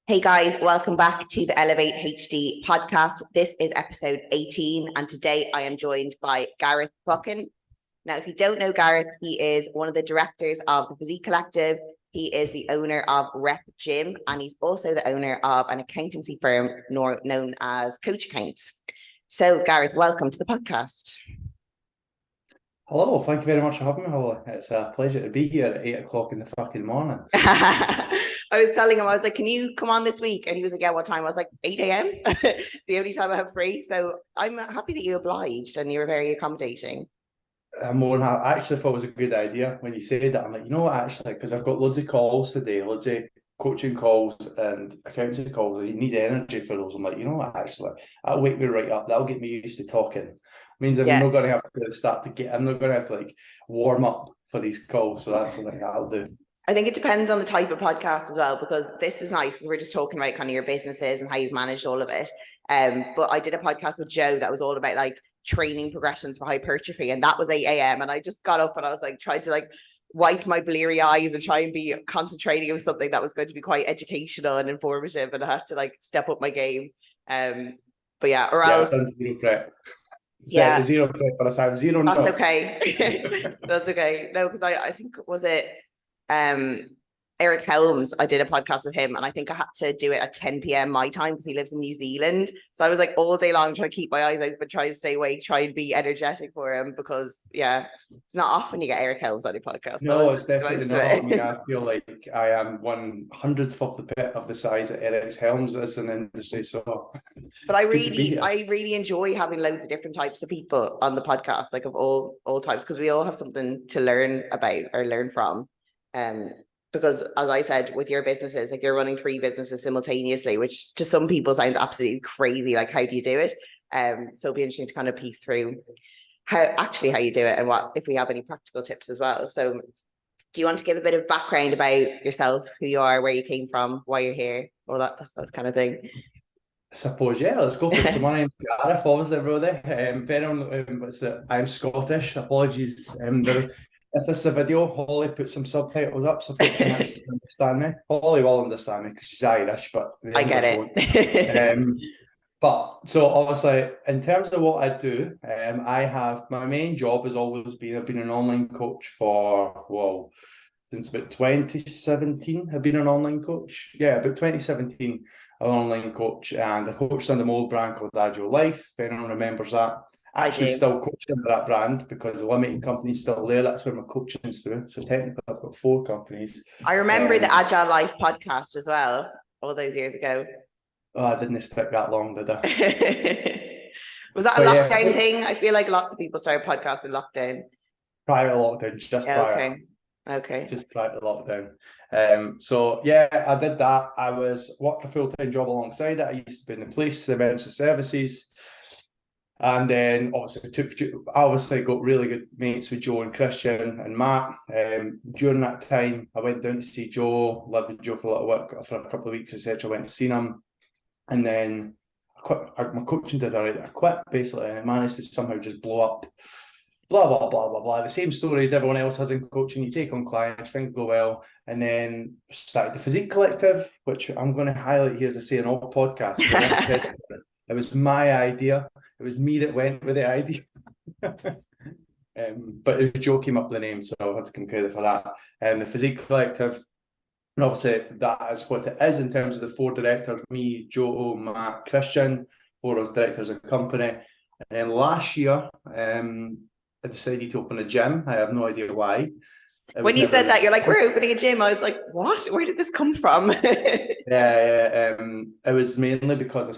Hey guys, welcome back to the Elevate HD podcast. This is episode 18, and today I am joined by Gareth Buchan. Now, if you don't know Gareth, he is one of the directors of the Physique Collective. He is the owner of Rep Gym, and he's also the owner of an accountancy firm known as Coach Accounts. So, Gareth, welcome to the podcast. Hello, thank you very much for having me, Holly. It's a pleasure to be here at 8 o'clock in the fucking morning. I was telling him, I was like, can you come on this week? And he was like, yeah, what time? I was like, 8 a.m. The only time I have free. So I'm happy that you obliged and you were very accommodating. I actually thought it was a good idea when you said that. I'm like, you know what, actually, because I've got loads of calls today, loads of coaching calls and accounting calls. You need energy for those. I'm like, you know what, actually, that'll wake me right up. That'll get me used to talking. Means I'm not going to have to start to get. I'm not going to have to warm up for these calls. So that's something I'll do. I think it depends on the type of podcast as well, because this is nice because we're just talking about kind of your businesses and how you've managed all of it. But I did a podcast with Joe that was all about training progressions for hypertrophy, and that was 8 a.m. and I just got up and I was trying to wipe my bleary eyes and try and be concentrating on something that was going to be quite educational and informative, and I had to step up my game. But yeah, or else. I've done zero prep. Zero prep, but I have zero notes. That's okay. That's okay. No, because I think was it Eric Helms. I did a podcast with him, and I think I had to do it at 10 p.m. my time because he lives in New Zealand. So I was all day long trying to keep my eyes open, trying to stay awake, try and be energetic for him, because it's not often you get Eric Helms on your podcast. No, it's definitely not. I mean, I feel like I am 1/100th of the size that Eric Helms is in the industry. So, but I really enjoy having loads of different types of people on the podcast, of all types, because we all have something to learn about or learn from. Because as I said, with your businesses, you're running 3 businesses simultaneously, which to some people sounds absolutely crazy. How do you do it? So it'll be interesting to kind of piece through how you do it, and what if we have any practical tips as well. So do you want to give a bit of background about yourself, who you are, where you came from, why you're here, all that kind of thing? I suppose, let's go for it. So my name's Gareth, obviously, everybody. I'm Scottish. Apologies. If this is a video, Holly put some subtitles up so people can actually understand me. Holly will understand me because she's Irish, but I get it. But so obviously, in terms of what I do, I have my main job has always been, I've been an online coach since about 2017. I've been an online coach. Yeah, about 2017, an online coach, and I coached under my old brand called Agile Life. If anyone remembers that. I actually still coach under that brand because the limited company's still there. That's where my coaching's through. So technically, I've got 4 companies. I remember the Agile Life podcast as well, all those years ago. Oh, I didn't stick that long, did I? Was that a lockdown thing? I feel like lots of people started podcasts in lockdown. Prior to lockdown, prior. Okay. Just prior to lockdown. So I did that. I worked a full-time job alongside it. I used to be in the police, the emergency services. And then obviously got really good mates with Joe and Christian and Matt. During that time, I went down to see Joe, lived with Joe for a little while, for a couple of weeks, etc. I went to see him. And then my coaching did all right. I quit, basically, and I managed to somehow just blow up. Blah, blah, blah, blah, blah. The same stories everyone else has in coaching. You take on clients, things go well. And then started the Physique Collective, which I'm going to highlight here, as I say, in all podcasts. It was my idea. It was me that went with the idea. But Joe came up with the name, so I'll have to compare it for that. And the Physique Collective, and obviously that is what it is in terms of the 4 directors, me, Joe, Matt, Christian, 4 of us directors of the company. And then last year, I decided to open a gym. I have no idea why. When you said that, you're like, we're opening a gym. I was like, what? Where did this come from? It was mainly because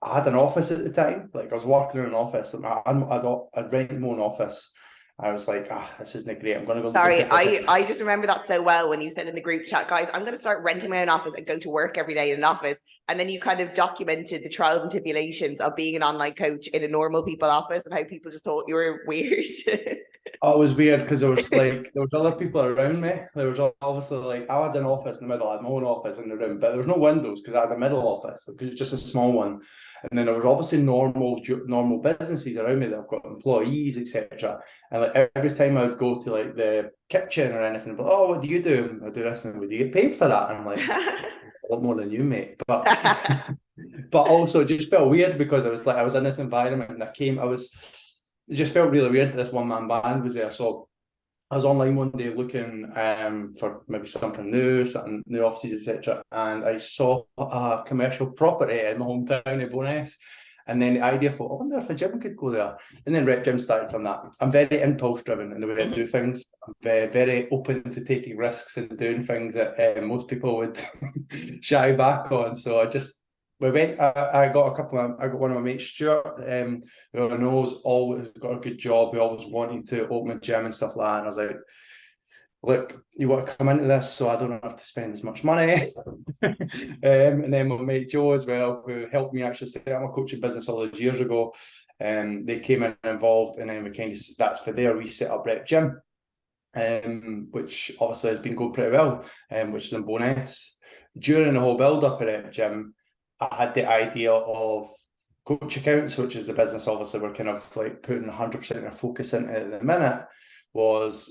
I had an office at the time. I was working in an office, and I'd rented my own office. I was like, this isn't great. I'm going to go. Sorry, I just remember that so well when you said in the group chat, guys, I'm going to start renting my own office and go to work every day in an office. And then you kind of documented the trials and tribulations of being an online coach in a normal people office and how people just thought you were weird. Oh, it was weird because there was other people around me. There was obviously like I had an office in the middle, I had my own office in the room, but there was no windows because I had a middle office because it's just a small one. And then there was obviously normal businesses around me that have got employees, etc. And like every time I would go to like the kitchen or anything, but oh, what do you do? I do this, and would you get paid for that? And I'm like, a lot more than you, mate. But but also it just felt weird because I was in this environment and it just felt really weird that this one man band was there. So I was online one day looking for maybe something new offices, etc. And I saw a commercial property in my hometown of Bowness. And then the idea for, I wonder if a gym could go there. And then rep gym started from that. I'm very impulse driven in the way I do things. I'm very open to taking risks and doing things that most people would shy back on. So we went, I got one of my mates, Stuart, who I know has always got a good job, who always wanted to open a gym and stuff like that. And I was like, look, you want to come into this so I don't have to spend as much money. And then my mate Joe as well, who helped me actually set up my coaching business all those years ago. They came in involved, and then that's for there we set up Rep Gym, which obviously has been going pretty well, which is in Bowness. During the whole build up at Rep Gym, I had the idea of coach accounts, which is the business obviously we're kind of like putting 100% of our focus into at the minute, was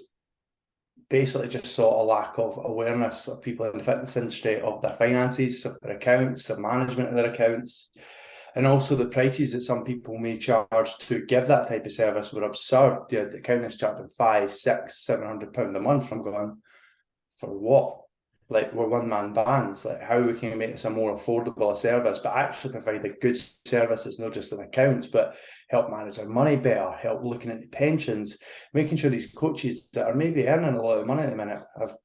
basically just saw a lack of awareness of people in the fitness industry of their finances, of their accounts, of management of their accounts, and also the prices that some people may charge to give that type of service were absurd. Yeah, the accountants charging £500, £600, £700 a month. I'm going, for what? Like, we're one-man bands. Like, how we can make this a more affordable service, but actually provide a good service that's not just an account, but help manage their money better, help looking at the pensions, making sure these coaches that are maybe earning a lot of money at the minute have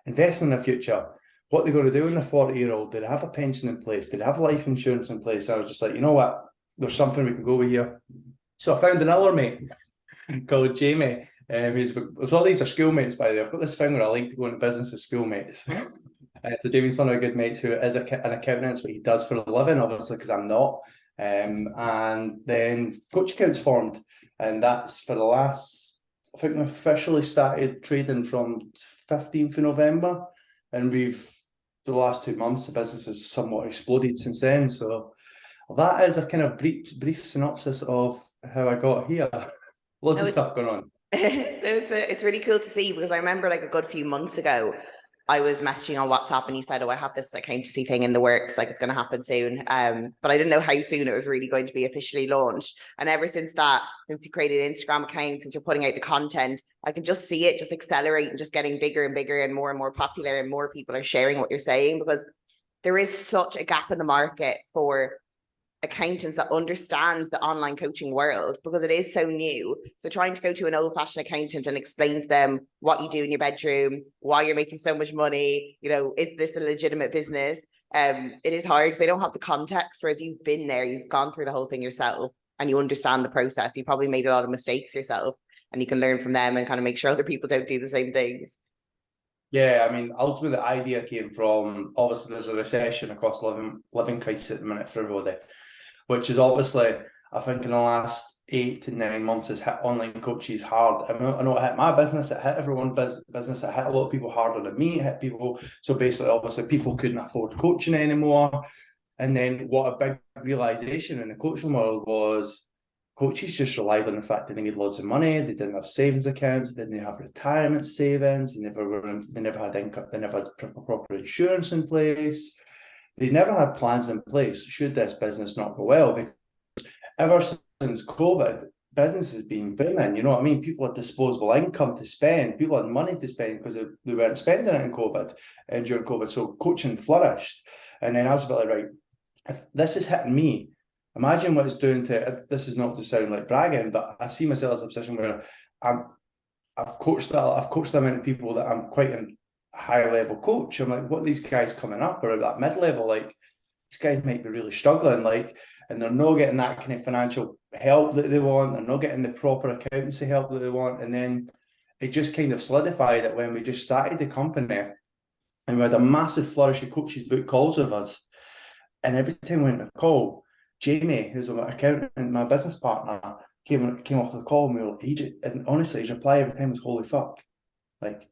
investing in their future. What they're going to do when they're 40-year-old? Do they have a pension in place? Do they have life insurance in place? I was just like, you know what? There's something we can go with here. So I found another mate called Jamie. All these are schoolmates, by the way. I've got this thing where I like to go into business with schoolmates. So Jamie's one of our good mates who is an accountant. That's what he does for a living, obviously, because I'm not. And then Coach Accounts formed, and that's for the last, I think we officially started trading from 15th of November, and for the last 2 months, the business has somewhat exploded since then. So that is a kind of brief synopsis of how I got here. Lots of stuff going on. It's really cool to see, because I remember like a good few months ago, I was messaging on WhatsApp and he said, oh, I have this accountancy thing in the works, like it's going to happen soon. But I didn't know how soon it was really going to be officially launched. And ever since that, since you created an Instagram account, since you're putting out the content, I can just see it just accelerate and just getting bigger and bigger and more popular, and more people are sharing what you're saying, because there is such a gap in the market for accountants that understand the online coaching world, because it is so new. So trying to go to an old-fashioned accountant and explain to them what you do in your bedroom, why you're making so much money, is this a legitimate business? It is hard because they don't have the context, whereas you've been there, you've gone through the whole thing yourself, and you understand the process. You probably made a lot of mistakes yourself, and you can learn from them and kind of make sure other people don't do the same things. Yeah, I mean, ultimately the idea came from, obviously there's a recession across living crisis at the minute for everybody, which is obviously, I think in the last 8 to 9 months has hit online coaches hard. I know it hit my business, it hit everyone's business, it hit a lot of people harder than me, it hit people. So basically, obviously, people couldn't afford coaching anymore. And then what a big realization in the coaching world was, coaches just relied on the fact that they made loads of money, they didn't have savings accounts, they didn't have retirement savings, they never had income, they never had proper insurance in place. They never had plans in place should this business not go well. Because ever since COVID, business has been booming. You know what I mean? People had disposable income to spend. People had money to spend because they weren't spending it in COVID and during COVID. So coaching flourished. And then I was a bit like, right, if this is hitting me, imagine what it's doing to, this is not to sound like bragging, but I see myself as a position where I've coached the amount of people that I'm quite a high level coach. I'm like, what are these guys coming up or at that mid level? Like, these guys might be really struggling, and they're not getting that kind of financial help that they want. They're not getting the proper accountancy help that they want. And then it just kind of solidified that when we just started the company and we had a massive flourish of coaches book calls with us. And every time we went to call, Jamie, who's my accountant, my business partner, came off the call and we were like, and honestly, his reply every time was "holy fuck." Like,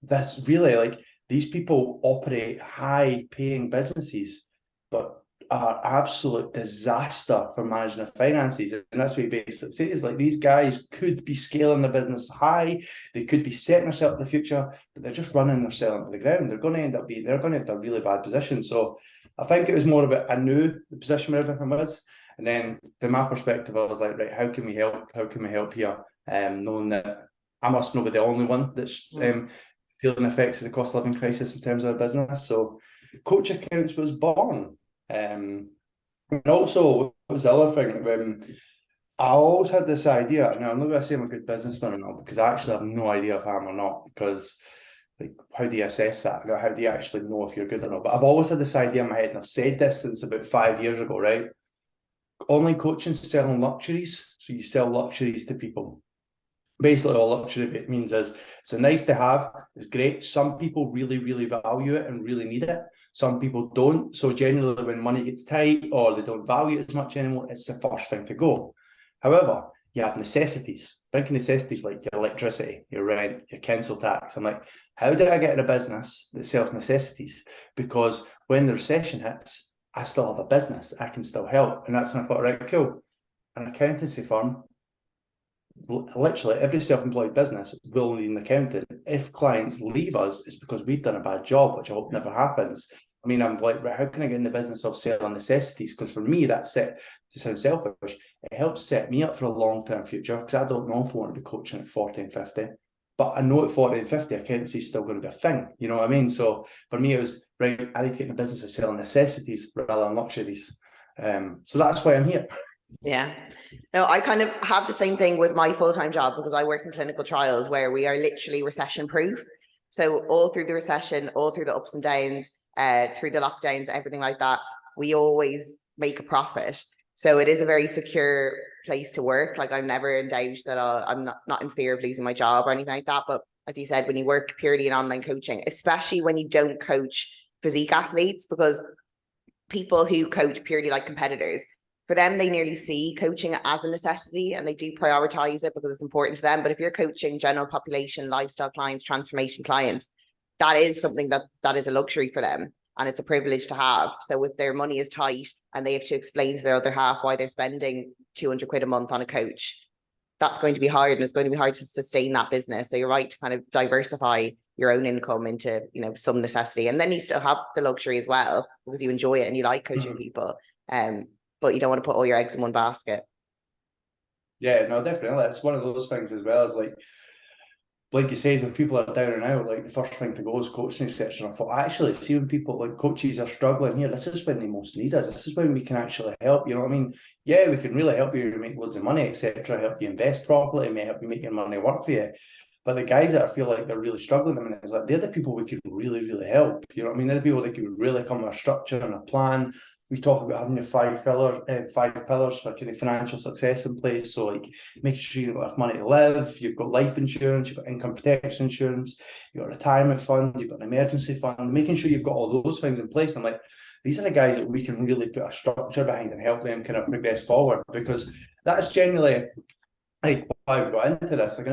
that's really, like, these people operate high paying businesses, but are absolute disaster for managing their finances. And that's what he basically says. Like, these guys could be scaling the business high, they could be setting themselves up for the future, but they're just running themselves into the ground. They're going to end up in a really bad position. So I think it was more about, I knew the position where everything was. And then from my perspective, I was like, right, how can we help? How can we help here? Knowing that I must not be the only one that's feeling the effects of the cost of living crisis in terms of our business. So Coach Accounts was born. And also, what was the other thing? I always had this idea, and I'm not going to say I'm a good businessman or not, because I actually have no idea if I am or not, because, like, how do you assess that? How do you actually know if you're good or not? But I've always had this idea in my head, and I've said this since about 5 years ago, right? Online coaching is selling luxuries. So you sell luxuries to people. Basically, all luxury means is it's a nice to have, it's great. Some people really, really value it and really need it. Some people don't. So generally, when money gets tight or they don't value it as much anymore, it's the first thing to go. However, you have necessities. Think of necessities like your electricity, your rent, your council tax. I'm like, how did I get in a business that sells necessities? Because when the recession hits, I still have a business. I can still help. And that's when I thought, right, cool. An accountancy firm, literally every self-employed business will need an accountant. If clients leave us, it's because we've done a bad job, which I hope never happens. I mean, I'm like, how can I get in the business of selling necessities? Because for me, that's it. To sound selfish, it helps set me up for a long-term future, because I don't know if I want to be coaching at 40 and 50. But I know at 40 and 50, accountancy is still going to be a thing. You know what I mean? So for me, it was, right, I need to get in the business of selling necessities rather than luxuries. So that's why I'm here. Yeah. No, I kind of have the same thing with my full-time job, because I work in clinical trials where we are literally recession proof. So all through the recession, all through the ups and downs, through the lockdowns, everything like that, we always make a profit. So it is a very secure place to work. Like, I'm never in doubt that I'm not in fear of losing my job or anything like that. But as you said, when you work purely in online coaching, especially when you don't coach physique athletes, because people who coach purely like competitors, for them, they nearly see coaching as a necessity and they do prioritize it because it's important to them. But if you're coaching general population, lifestyle clients, transformation clients, that is something that is a luxury for them and it's a privilege to have. So if their money is tight and they have to explain to their other half why they're spending 200 quid a month on a coach, that's going to be hard, and it's going to be hard to sustain that business. So you're right to kind of diversify your own income into, some necessity. And then you still have the luxury as well because you enjoy it and you like coaching people. But you don't want to put all your eggs in one basket. Yeah, no, definitely. It's one of those things as well, as like you said, when people are down and out, like, the first thing to go is coaching, etc. I thought, actually, see, when people, like, coaches are struggling here, this is when they most need us. This is when we can actually help. You know what I mean? Yeah, we can really help you make loads of money, etc. Help you invest properly, may help you make your money work for you. But the guys that I feel like they're really struggling, I mean, it's like, they're the people we could really, really help. You know what I mean? They're the people that could really come with a structure and a plan. We talk about having your five pillars for kind of financial success in place. So, like, making sure you've got enough money to live, you've got life insurance, you've got income protection insurance, you've got a retirement fund, you've got an emergency fund, making sure you've got all those things in place. I'm like, these are the guys that we can really put a structure behind and help them kind of progress forward, because that's generally, like, why we got into this. Like, we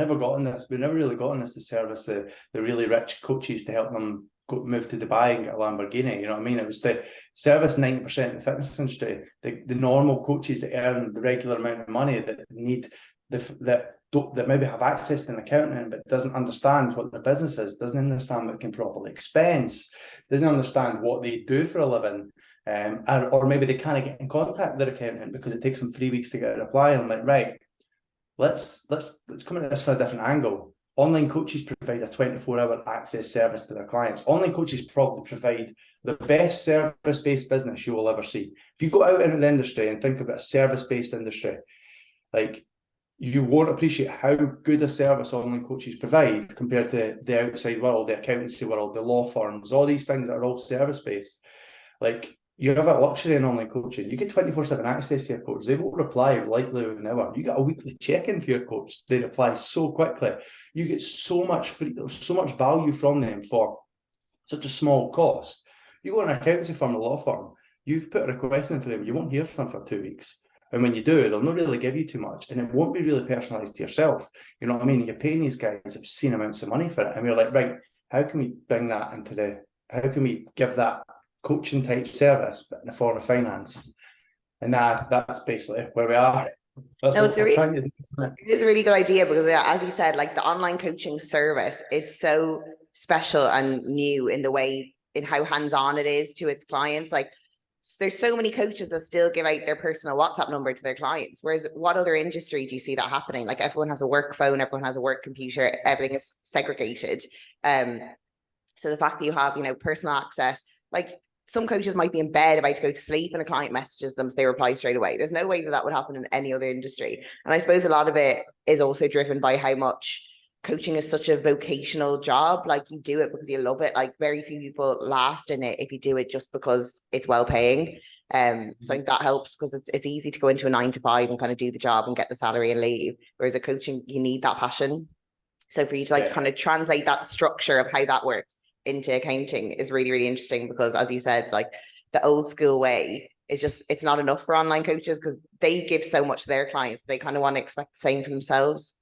never really got in this to service the really rich coaches to help them move to Dubai and get a Lamborghini. You know what I mean? It was to service 90% of the fitness industry, the normal coaches that earn the regular amount of money that need that maybe have access to an accountant but doesn't understand what their business is, doesn't understand what can properly expense, doesn't understand what they do for a living, or maybe they can't get in contact with their accountant because it takes them 3 weeks to get a reply. And I'm like, right, let's come at this from a different angle. Online coaches provide a 24-hour access service to their clients. Online coaches probably provide the best service-based business you will ever see. If you go out into the industry and think about a service-based industry, like, you won't appreciate how good a service online coaches provide compared to the outside world, the accountancy world, the law firms, all these things that are all service-based. Like, you have a luxury in online coaching. You get 24/7 access to your coach. They won't reply likely within an hour. You get a weekly check-in for your coach. They reply so quickly. You get so much value from them for such a small cost. You go to an accountancy firm, a law firm, you put a request in for them, you won't hear from them for 2 weeks. And when you do, they'll not really give you too much, and it won't be really personalised to yourself. You know what I mean? You're paying these guys obscene amounts of money for it, and we're like, right, how can we bring that into how can we give that coaching type service, but in the form of finance? And that's basically where we are. That's No, what we're trying to do. It is a really good idea because, yeah, as you said, like the online coaching service is so special and new in the way in how hands-on it is to its clients. Like there's so many coaches that still give out their personal WhatsApp number to their clients. Whereas what other industry do you see that happening? Like everyone has a work phone, everyone has a work computer, everything is segregated. So the fact that you have, personal access, like some coaches might be in bed about to go to sleep and a client messages them, so they reply straight away. There's no way that would happen in any other industry. And I suppose a lot of it is also driven by how much coaching is such a vocational job. Like you do it because you love it. Like very few people last in it if you do it just because it's well paying. So I think that helps because it's easy to go into a 9 to 5 and kind of do the job and get the salary and leave. Whereas a coaching, you need that passion. So for you to kind of translate that structure of how that works into accounting is really, really interesting because, as you said, like the old school way is just, it's not enough for online coaches because they give so much to their clients. They kind of want to expect the same for themselves.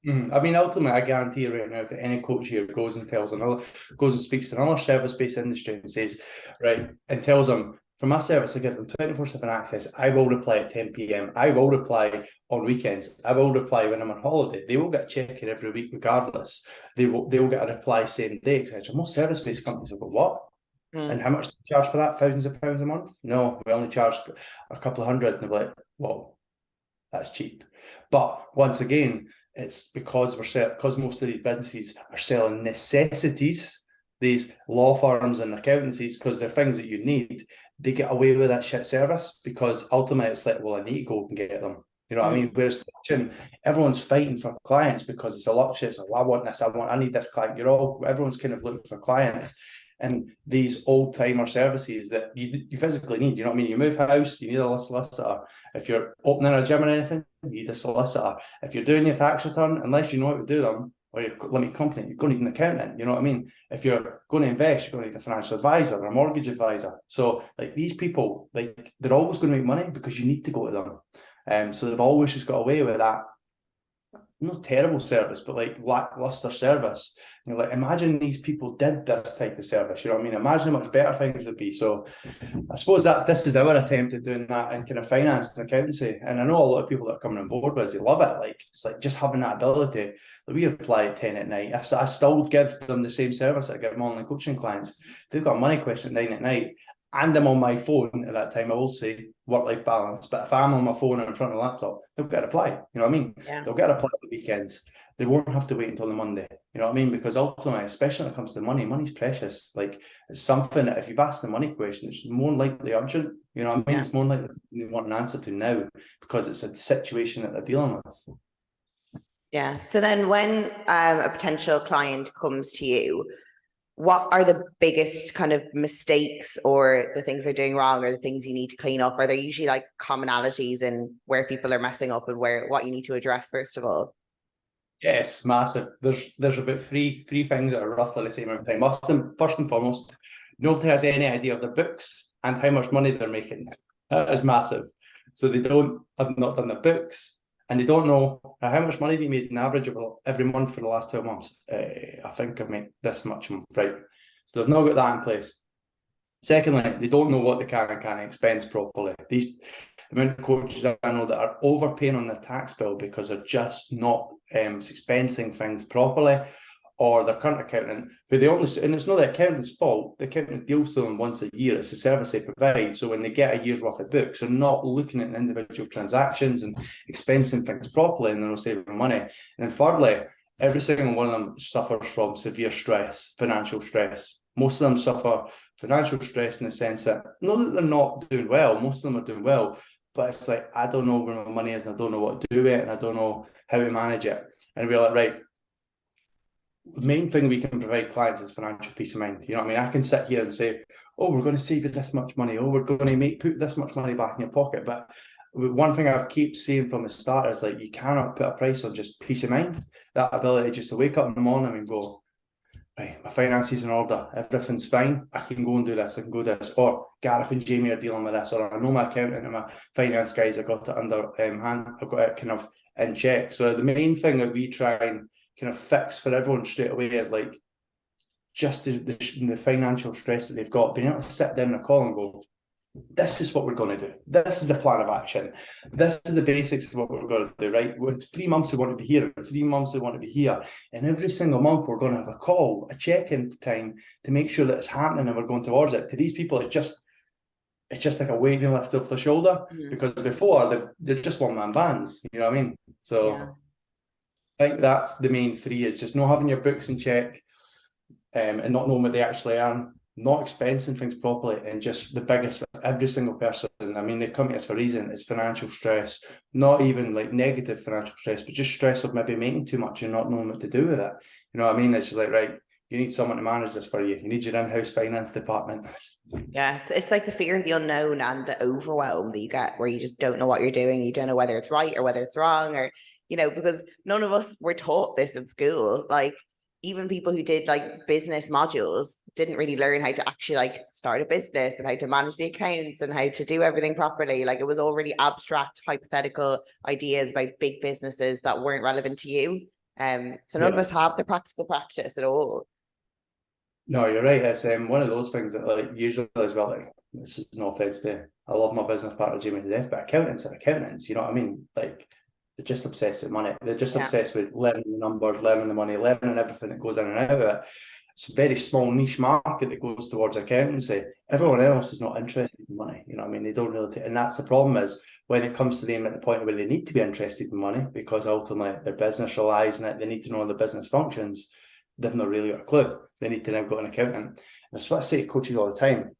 I mean, ultimately, I guarantee you right now, if any coach here goes and speaks to another service-based industry and says, right, and tells them, for my service, I give them 24/7 access. I will reply at 10 p.m. I will reply on weekends. I will reply when I'm on holiday. They will get a check-in every week regardless. They will get a reply same day, etc. Most service-based companies will go, what? And how much do you charge for that? Thousands of pounds a month? No, we only charge a couple of hundred. And they're like, well, that's cheap. But once again, it's because most of these businesses are selling necessities, these law firms and accountancies, because they're things that you need. They get away with that shit service because ultimately it's like, well, I need to go and get them. You know what I mean? Whereas coaching, everyone's fighting for clients because it's a luxury. It's like, well, I want this, I need this client. Everyone's kind of looking for clients. And these old timer services that you physically need, you know what I mean? You move house, you need a solicitor. If you're opening a gym or anything, you need a solicitor. If you're doing your tax return, unless you know how to do them, or you're a limited company, you're going to need an accountant, you know what I mean? If you're going to invest, you're going to need a financial advisor or a mortgage advisor. So like these people, like they're always going to make money because you need to go to them. So they've always just got away with that. Not terrible service, but like lackluster service. Like imagine these people did this type of service. You know what I mean? Imagine how much better things would be. So I suppose that this is our attempt at doing that in kind of finance and accountancy. And I know a lot of people that are coming on board with us, they love it. Like it's like just having that ability. Like we apply at 10 at night. I still give them the same service I give my online coaching clients. They've got a money question at 9 at night. And I'm on my phone at that time, I will say work-life balance. But if I'm on my phone and in front of the laptop, they'll get a reply. You know what I mean? Yeah. They'll get a reply on the weekends. They won't have to wait until the Monday. You know what I mean? Because ultimately, especially when it comes to money, money's precious. Like it's something that if you've asked the money question, it's more likely urgent. You know what I mean? Yeah. It's more likely you want an answer to now because it's a situation that they're dealing with. Yeah. So then when a potential client comes to you, what are the biggest kind of mistakes or the things they're doing wrong or the things you need to clean up? Are there usually like commonalities in where people are messing up and what you need to address first of all? Yes, massive. There's about three things that are roughly the same every time. First and foremost, nobody has any idea of their books and how much money they're making. That is massive. So they have not done their books. And they don't know how much money they made on average every month for the last 12 months. I think I've made this much a month, right? So they've not got that in place. Secondly, they don't know what they can and can't expense properly. The amount of coaches I know that are overpaying on their tax bill because they're just not expensing things properly, or their current accountant, who and it's not the accountant's fault, the accountant deals with them once a year, it's a service they provide, so when they get a year's worth of books, they're not looking at individual transactions and expensing things properly, and they're not saving money. And then thirdly, every single one of them suffers from severe stress, financial stress. Most of them suffer financial stress in the sense that, not that they're not doing well, most of them are doing well, but it's like, I don't know where my money is, and I don't know what to do with it, and I don't know how to manage it. And we're like, right, the main thing we can provide clients is financial peace of mind. You know what I mean? I can sit here and say, oh, we're going to save you this much money. Oh, we're going to put this much money back in your pocket. But one thing I've keep saying from the start is like, you cannot put a price on just peace of mind. That ability just to wake up in the morning and go, right, my finances in order, everything's fine, I can go and do this, I can go do this, or Gareth and Jamie are dealing with this, or I know my accountant and my finance guys have got it under hand, I've got it kind of in check. So the main thing that we try and kind of fix for everyone straight away is like just the financial stress that they've got, being able to sit down in a call and go, this is what we're going to do. This is the plan of action. This is the basics of what we're going to do, right? In 3 months, we want to be here. In 3 months, we want to be here. And every single month, we're going to have a call, a check-in time to make sure that it's happening and we're going towards it. To these people, it's just like a weight they lift off the shoulder, because before, they're just one-man bands, you know what I mean? So I think that's the main three, is just not having your books in check, and not knowing what they actually earn, not expensing things properly, and just the biggest, every single person, I mean, they come to us for a reason, it's financial stress, not even like negative financial stress, but just stress of maybe making too much and not knowing what to do with it. You know what I mean? It's just like, right, you need someone to manage this for you. You need your in-house finance department. Yeah, it's like the fear of the unknown and the overwhelm that you get, where you just don't know what you're doing. You don't know whether it's right or whether it's wrong, or, you know, because none of us were taught this in school. Like, even people who did like business modules didn't really learn how to actually like start a business and how to manage the accounts and how to do everything properly. Like, it was all really abstract, hypothetical ideas about big businesses that weren't relevant to you. So none of us have the practical practice at all. No, you're right. It's one of those things that, like, usually as well, like, this is no offense to, I love my business partner Jamie to death, but accountants are accountants, you know what I mean? Like, they're just obsessed with money. They're just obsessed with learning the numbers, learning the money, learning everything that goes in and out of it. It's a very small niche market that goes towards accountancy. Everyone else is not interested in money. You know what I mean? They don't really, and that's the problem, is when it comes to them at the point where they need to be interested in money, because ultimately their business relies on it, they need to know how the business functions. They've not really got a clue. They need to now go to an accountant. And that's what I say to coaches all the time.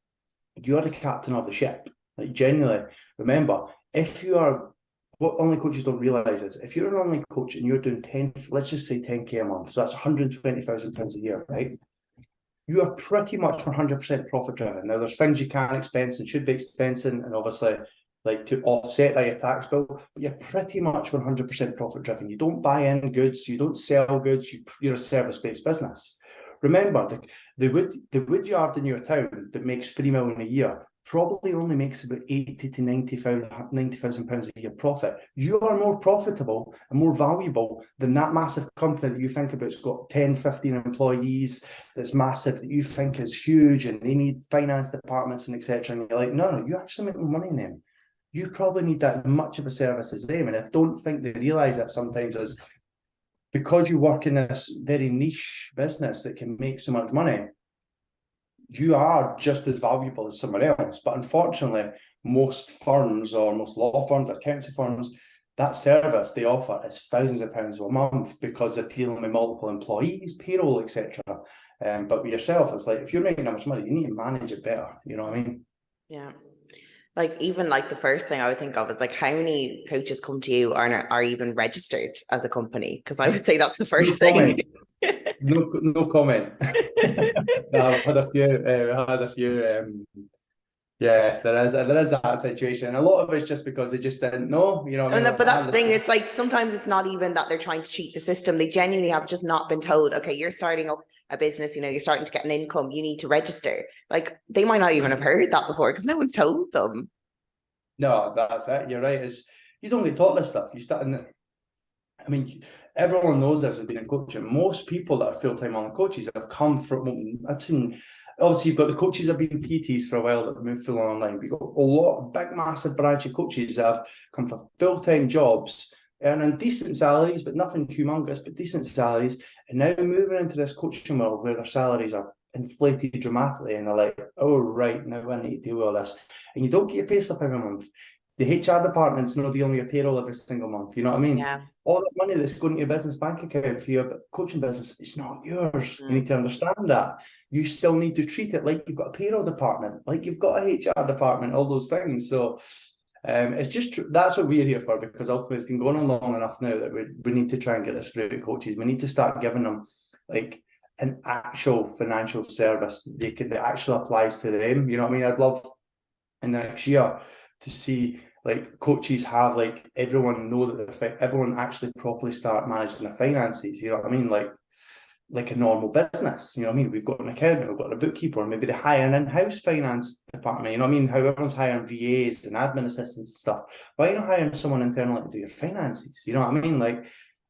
You are the captain of the ship. Like, genuinely, remember, if you are, what only coaches don't realise is, if you're an online coach and you're doing 10, let's just say 10K a month, so that's £120,000 a year, right? You are pretty much 100% profit driven. Now, there's things you can expense and should be expensing, and obviously, like, to offset that your tax bill, but you're pretty much 100% profit driven. You don't buy in goods, you don't sell goods, you're a service-based business. Remember, the wood yard in your town that makes £3 million a year probably only makes about 80 to 90,000 pounds a year profit. You are more profitable and more valuable than that massive company that you think about. It's got 10, 15 employees, that's massive, that you think is huge, and they need finance departments and etc. And you're like, no, you actually make more money in them. You probably need that much of a service as them. And I don't think they realise that sometimes, is because you work in this very niche business that can make so much money, you are just as valuable as someone else. But unfortunately, most firms, or most law firms, accounting firms, that service they offer is thousands of pounds a month, because they're dealing with multiple employees, payroll, etc. But with yourself, it's like, if you're making that much money, you need to manage it better. You know what I mean? Yeah. Like, even like the first thing I would think of is like, how many coaches come to you are even registered as a company? Because I would say that's the first thing. No comment. No, I've had a few. Yeah, there is that situation, and a lot of it's just because they just didn't know. You know what I mean? But that's the thing. It's like, sometimes it's not even that they're trying to cheat the system. They genuinely have just not been told, okay, you're starting up a business, you know, you're starting to get an income, you need to register. Like, they might not even have heard that before, because no one's told them. No, that's it. You're right. You don't get taught this stuff. You start in the, I mean, everyone knows this has been in coaching. Most people that are full-time online coaches have come from, I've seen, obviously you've got the coaches that have been PTs for a while that have moved full online. We've got a lot of big, massive branch of coaches that have come for full-time jobs, earning decent salaries, but nothing humongous, but decent salaries, and now moving into this coaching world where their salaries are inflated dramatically, and they're like, oh, right, now I need to do all this. And you don't get your pay slip every month. The HR department's not dealing with your payroll every single month. You know what I mean? Yeah. All that money that's going to your business bank account for your coaching business, it's not yours. You need to understand that. You still need to treat it like you've got a payroll department, like you've got a HR department, all those things. So it's just, that's what we're here for, because ultimately it's been going on long enough now that we need to try and get this through to coaches. We need to start giving them like an actual financial service that actually applies to them. You know what I mean? I'd love in the next year to see like coaches have like everyone know that everyone actually properly start managing their finances. You know what I mean? Like, like a normal business. You know what I mean? We've got an accountant, we've got a bookkeeper, maybe they hire an in-house finance department. You know what I mean? How everyone's hiring VAs and admin assistants and stuff. Why are you not hiring someone internally to do your finances? You know what I mean? Like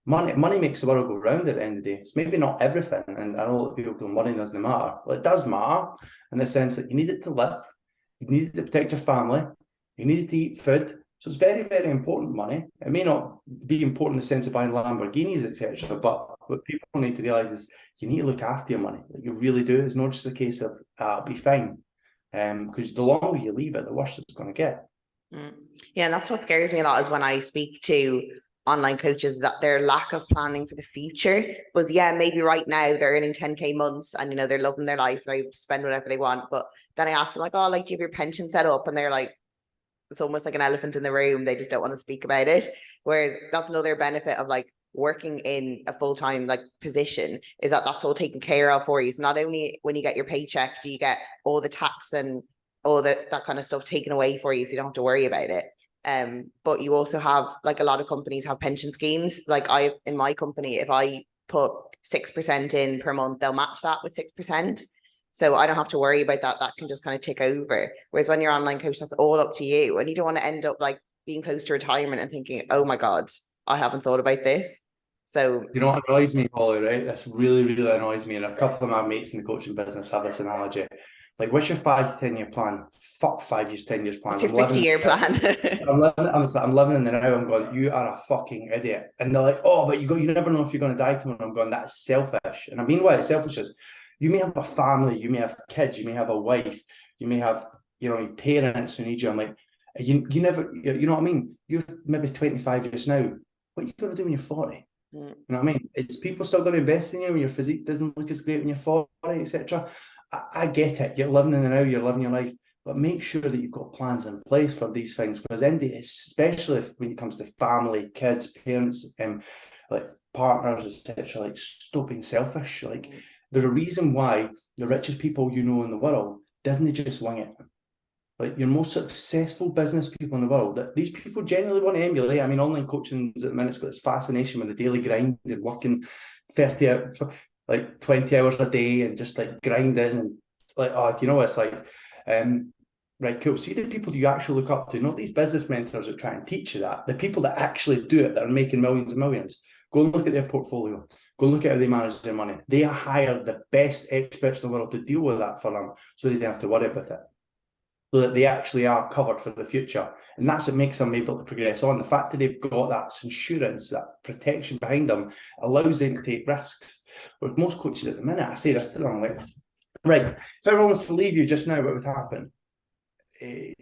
money makes the world go round at the end of the day. It's maybe not everything, and I know that people go, money doesn't matter. Well, it does matter in the sense that you need it to live, you need it to protect your family, you need it to eat food. So it's very, very important money. It may not be important in the sense of buying Lamborghinis, etc. But what people need to realise is you need to look after your money. Like you really do. It's not just a case of it'll be fine. Because the longer you leave it, the worse it's going to get. Yeah, and that's what scares me a lot is when I speak to online coaches, that their lack of planning for the future was, yeah, maybe right now they're earning 10K months and, you know, they're loving their life, they spend whatever they want. But then I asked them like, oh, like, do you have your pension set up? And they're like, it's almost like an elephant in the room. They just don't want to speak about it. Whereas that's another benefit of like working in a full-time like position, is that that's all taken care of for you. So not only when you get your paycheck do you get all the tax and all that kind of stuff taken away for you, so you don't have to worry about it. But you also have, like, a lot of companies have pension schemes. Like in my company, if I put 6% in per month, they'll match that with 6%. So I don't have to worry about that. That can just kind of tick over. Whereas when you're online coach, that's all up to you. And you don't want to end up like being close to retirement and thinking, oh my God, I haven't thought about this. So, you know what annoys me, Holly, right? This really, really annoys me. And a couple of my mates in the coaching business have this analogy. Like, what's your 5 to 10 year plan? Fuck 5 years, 10 years plan. What's your 50-year plan? I'm living in the now. I'm going, you are a fucking idiot. And they're like, oh, but you never know if you're going to die tomorrow. I'm going, that's selfish. And I mean, what selfish is, you may have a family, you may have kids, you may have a wife, you may have, you know, parents who need you. I'm like, you never, you know what I mean? You're maybe 25 years now. What are you going to do when you're 40? You know what I mean? It's people still going to invest in you when your physique doesn't look as great when you're 40, etc. I get it. You're living in the now, you're living your life, but make sure that you've got plans in place for these things, because especially when it comes to family, kids, parents, like partners, etc. Like, stop being selfish. Like, there's a reason why the richest people you know in the world didn't just wing it. Like, your most successful business people in the world, that these people generally want to emulate. I mean, online coaching at the minute's got this fascination with the daily grind and working 30 hours, like 20 hours a day, and just like grinding, and like, oh, you know, it's like, right, cool. See the people you actually look up to, not these business mentors that try and teach you that. The people that actually do it, that are making millions and millions. Go and look at their portfolio. Go look at how they manage their money. They hire the best experts in the world to deal with that for them, so they don't have to worry about it, so that they actually are covered for the future. And that's what makes them able to progress on. The fact that they've got that insurance, that protection behind them, allows them to take risks. With most coaches at the minute, I say this to them, like, right, if everyone wants to leave you just now, what would happen? I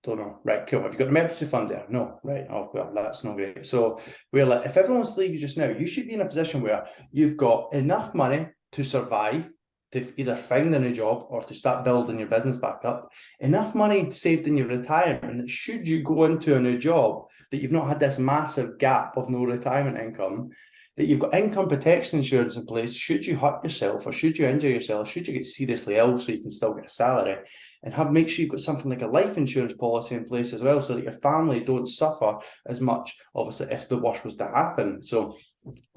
don't know. Right, cool. Have you got an emergency fund there? No. Right. Oh, well, that's not great. So we're like, if everyone wants to leave you just now, you should be in a position where you've got enough money to survive, to either find a new job or to start building your business back up, enough money saved in your retirement that should you go into a new job, that you've not had this massive gap of no retirement income, that you've got income protection insurance in place should you hurt yourself, or should you injure yourself, should you get seriously ill, so you can still get a salary, and make sure you've got something like a life insurance policy in place as well, so that your family don't suffer as much, obviously, if the worst was to happen. So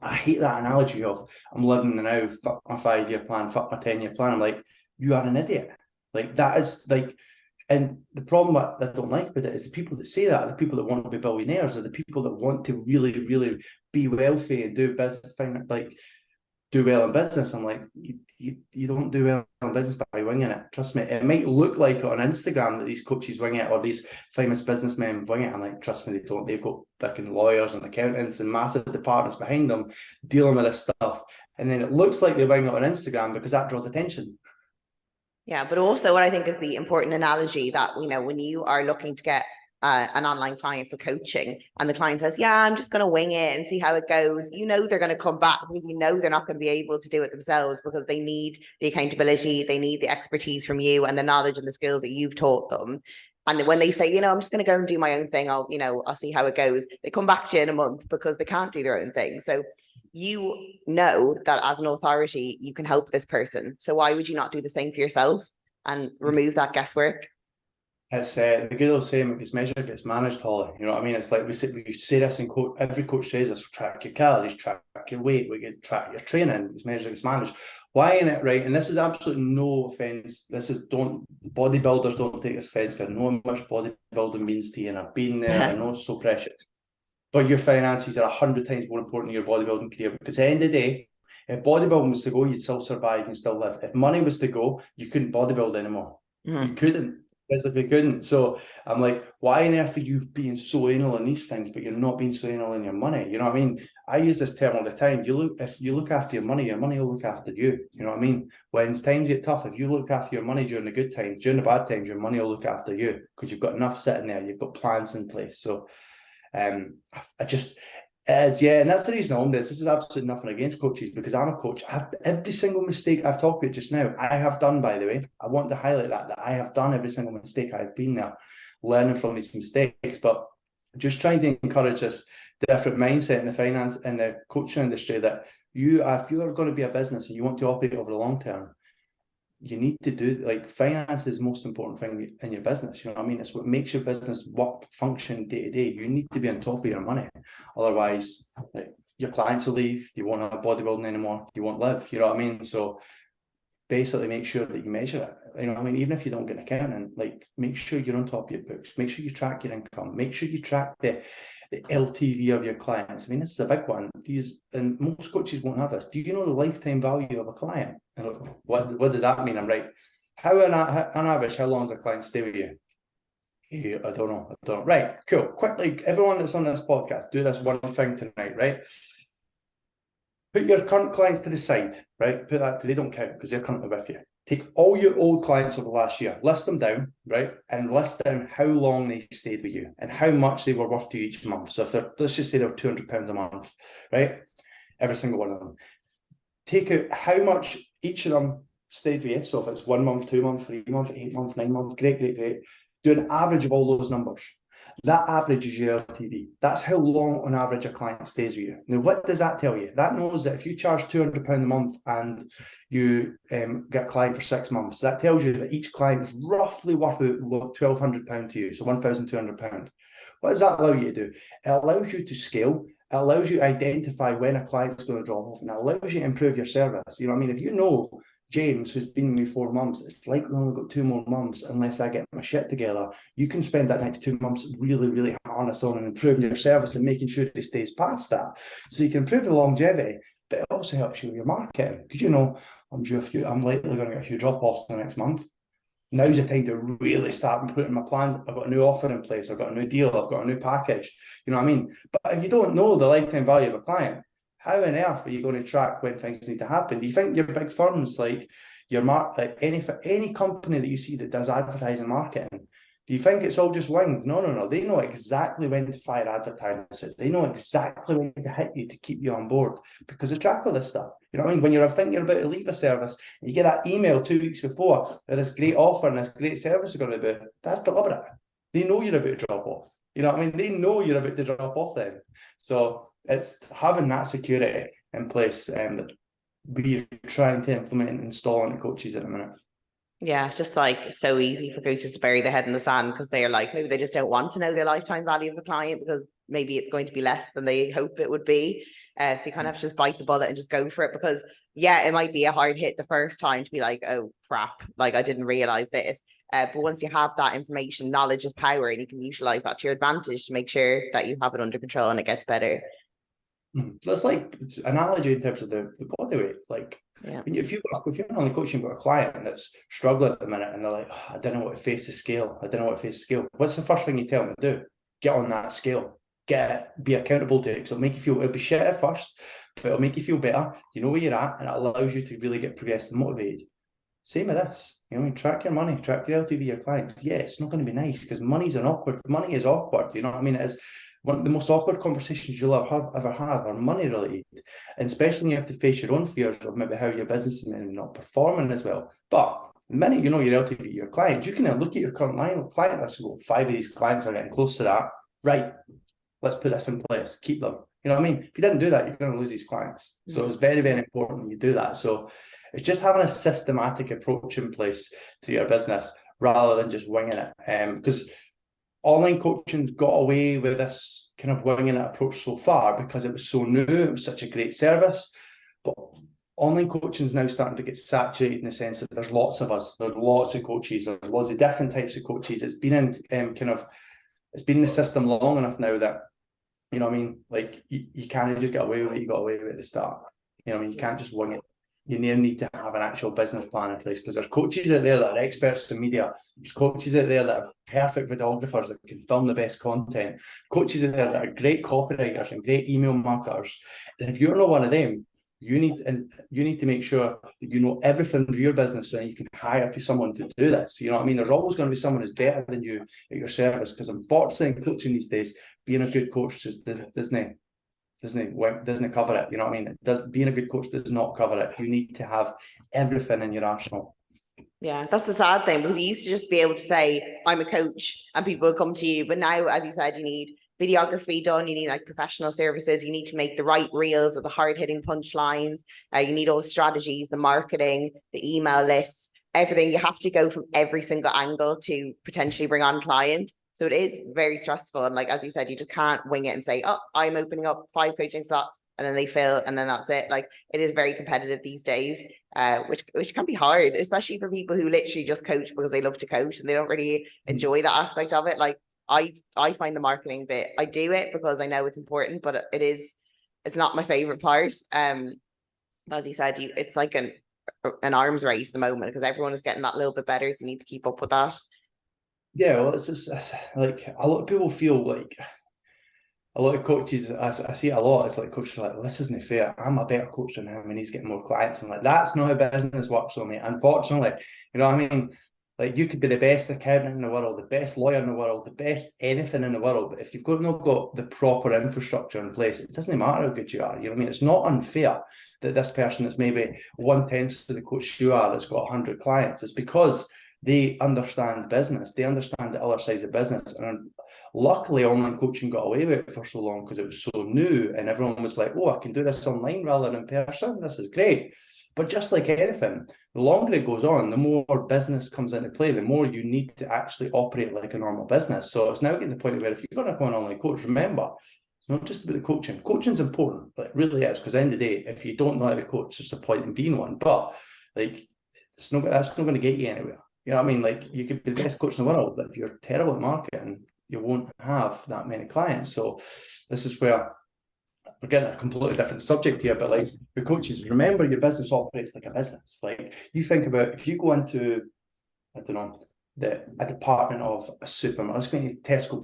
I hate that analogy of, I'm living the now, fuck my 5-year plan, fuck my 10-year plan. I'm like, you are an idiot. Like, that is like, and the problem that I don't like with it is the people that say that are the people that want to be billionaires, or the people that want to really, really be wealthy and do business, like, do well in business. I'm like, you don't do well in business by winging it. Trust me. It might look like it on Instagram that these coaches wing it, or these famous businessmen wing it. I'm like, trust me, they don't. They've got fucking lawyers and accountants and massive departments behind them dealing with this stuff. And then it looks like they're winging it on Instagram because that draws attention. Yeah, but also what I think is the important analogy that, you know, when you are looking to get an online client for coaching, and the client says, yeah, I'm just going to wing it and see how it goes, you know, they're going to come back because you know they're not going to be able to do it themselves, because they need the accountability, they need the expertise from you and the knowledge and the skills that you've taught them. And when they say, you know, I'm just going to go and do my own thing, I'll see how it goes, they come back to you in a month because they can't do their own thing. So you know that as an authority, you can help this person. So why would you not do the same for yourself and remove that guesswork? It's the good old saying, what gets measured gets managed, Holly. You know what I mean? It's like we say this in coach, every coach says this: track your calories, track your weight, we get track your training, it's measured, gets managed. Why in it, right? And this is absolutely no offense. This is bodybuilders don't take this offense, because I know how much bodybuilding means to you, and I've been there. I know it's so precious. But your finances are 100 times more important in your bodybuilding career, because at the end of the day, if bodybuilding was to go, you'd still survive and still live. If money was to go, you couldn't bodybuild anymore. You couldn't. Physically couldn't. So I'm like, why on earth are you being so anal in these things, but you're not being so anal in your money? You know what I mean? I use this term all the time. If you look after your money will look after you. You know what I mean? When times get tough, if you look after your money during the good times, during the bad times, your money will look after you, because you've got enough sitting there. You've got plans in place. So and that's the reason I'm this. This is absolutely nothing against coaches, because I'm a coach. Every single mistake I've talked about just now, I have done, by the way. I want to highlight that I have done every single mistake. I've been there, learning from these mistakes, but just trying to encourage this different mindset in the finance and the coaching industry, that if you are going to be a business and you want to operate over the long term, you need to do, like, finance is the most important thing in your business. You know what I mean? It's what makes your business function day to day. You need to be on top of your money. Otherwise, like, your clients will leave, you won't have bodybuilding anymore, you won't live. You know what I mean? So basically make sure that you measure it. You know what I mean? Even if you don't get an accountant, like, make sure you're on top of your books, make sure you track your income, make sure you track the LTV of your clients. I mean, this is a big one. And most coaches won't have this. Do you know the lifetime value of a client? What does that mean? I'm right. On average, how long does a client stay with you? I don't know. Right, cool. Quickly, everyone that's on this podcast, do this one thing tonight, right? Put your current clients to the side, right? They don't count, because they're currently with you. Take all your old clients over the last year, list them down, right? And list down how long they stayed with you and how much they were worth to you each month. So if let's just say they're £200 a month, right? Every single one of them. Take out how much each of them stayed with you. So if it's 1 month, 2 months, 3 months, 8 months, 9 months, great. Do an average of all those numbers. That average is your LTV. That's how long on average a client stays with you. Now, what does that tell you? That knows that if you charge £200 a month and you get a client for 6 months, that tells you that each client is roughly worth £1,200 to you, so £1,200. What does that allow you to do? It allows you to scale. It allows you to identify when a client's going to drop off, and it allows you to improve your service. You know what I mean? If you know James, who's been with me 4 months, it's likely only got 2 more months unless I get my shit together. You can spend that next 2 months really, really harness on and improving your service and making sure that it stays past that. So you can improve the longevity, but it also helps you with your marketing, because I'm likely going to get a few drop-offs in the next month. Now's the time to really start putting my plans. I've got a new offer in place. I've got a new deal. I've got a new package. You know what I mean? But if you don't know the lifetime value of a client, how on earth are you going to track when things need to happen? Do you think your big firms, like any company that you see that does advertising marketing, do you think it's all just winged? No. They know exactly when to fire advertising. They know exactly when to hit you to keep you on board, because they track all this stuff. You know what I mean? When you're thinking about to leave a service, and you get that email 2 weeks before that this great offer and this great service is going to be, that's deliberate. They know you're about to drop off. You know what I mean? They know you're about to drop off then. So it's having that security in place that we're trying to implement and install on the coaches at the minute. Yeah, it's just like so easy for coaches to bury their head in the sand, because they're like, maybe they just don't want to know the lifetime value of a client, because maybe it's going to be less than they hope it would be. So you kind of have to just bite the bullet and just go for it, because it might be a hard hit the first time to be like, oh crap, like I didn't realize this. But once you have that information, knowledge is power, and you can utilize that to your advantage to make sure that you have it under control and it gets better. That's like analogy in terms of the body weight. Like, if you're only coaching about a client that's struggling at the minute and they're like, I don't know what to face the scale. What's the first thing you tell them to do? Get on that scale. Be accountable to it. So it'll be shit at first, but it'll make you feel better. You know where you're at, and it allows you to really get progressed and motivated. Same with this. You know, track your money, track your LTV, your clients. Yeah, it's not going to be nice, because money is awkward. You know what I mean? It is one of the most awkward conversations you'll ever have are money related, and especially when you have to face your own fears of maybe how your business is maybe not performing as well. But the minute you know your LTV, your clients, you can then look at your current client list and go, 5 of these clients are getting close to that. Right, let's put this in place. Keep them. You know what I mean? If you didn't do that, you're going to lose these clients. So it's very, very important when you do that. So it's just having a systematic approach in place to your business. rather than just winging it. Because online coaching's got away with this kind of winging it approach so far because it was so new, it was such a great service. But online coaching is now starting to get saturated in the sense that there's lots of us, there's lots of coaches, there's lots of different types of coaches. It's been in it's been in the system long enough now that, you know what I mean, like you can't just get away with what you got away with at the start. You know what I mean? You can't just wing it. You need to have an actual business plan in place, because there's coaches out there that are experts in media. There's coaches out there that are perfect videographers that can film the best content. Coaches out there that are great copywriters and great email marketers. And if you're not one of them, you need to make sure that you know everything of your business so you can hire someone to do this. You know what I mean? There's always going to be someone who's better than you at your service, because unfortunately in coaching these days, being a good coach just doesn't cover it. You know what I mean? Being a good coach does not cover it. You need to have everything in your arsenal. Yeah, that's the sad thing, because you used to just be able to say, I'm a coach, and people would come to you. But now, as you said, you need videography done, you need like professional services, you need to make the right reels with the hard-hitting punchlines, you need all the strategies, the marketing, the email lists, everything. You have to go from every single angle to potentially bring on a client. So it is very stressful. And like, as you said, you just can't wing it and say, oh, I'm opening up 5 coaching slots, and then they fill, and then that's it. Like, it is very competitive these days, which can be hard, especially for people who literally just coach because they love to coach and they don't really enjoy that aspect of it. Like, I find the marketing bit, I do it because I know it's important, but it's not my favorite part. As you said, it's like an arms race at the moment, because everyone is getting that little bit better, so you need to keep up with that. Yeah, well, it's like a lot of people feel like, a lot of coaches, I see it a lot, it's like coaches are like, well, this isn't fair. I'm a better coach than him and he's getting more clients. I'm like, that's not how business works for me. Unfortunately, you know what I mean? Like, you could be the best accountant in the world, the best lawyer in the world, the best anything in the world, but if you've not got the proper infrastructure in place, it doesn't matter how good you are. You know what I mean? It's not unfair that this person that's maybe 1/10 of the coach you are, that's got 100 clients. It's because they understand business, they understand the other sides of business. And luckily, online coaching got away with it for so long because it was so new, and everyone was like, oh, I can do this online rather than in person. This is great. But just like anything, the longer it goes on, the more business comes into play, the more you need to actually operate like a normal business. So it's now getting to the point where if you're going to go on online coach, remember, it's not just about the coaching. Coaching's important, it really is, because at the end of the day, if you don't know how to coach, there's a point in being one. But like, that's not going to get you anywhere. You know what I mean? Like, you could be the best coach in the world, but if you're terrible at marketing, you won't have that many clients. So this is where we're getting a completely different subject here, but like, the coaches, remember, your business operates like a business. Like, you think about, if you go into, I don't know, a department of a supermarket, let's go into Tesco,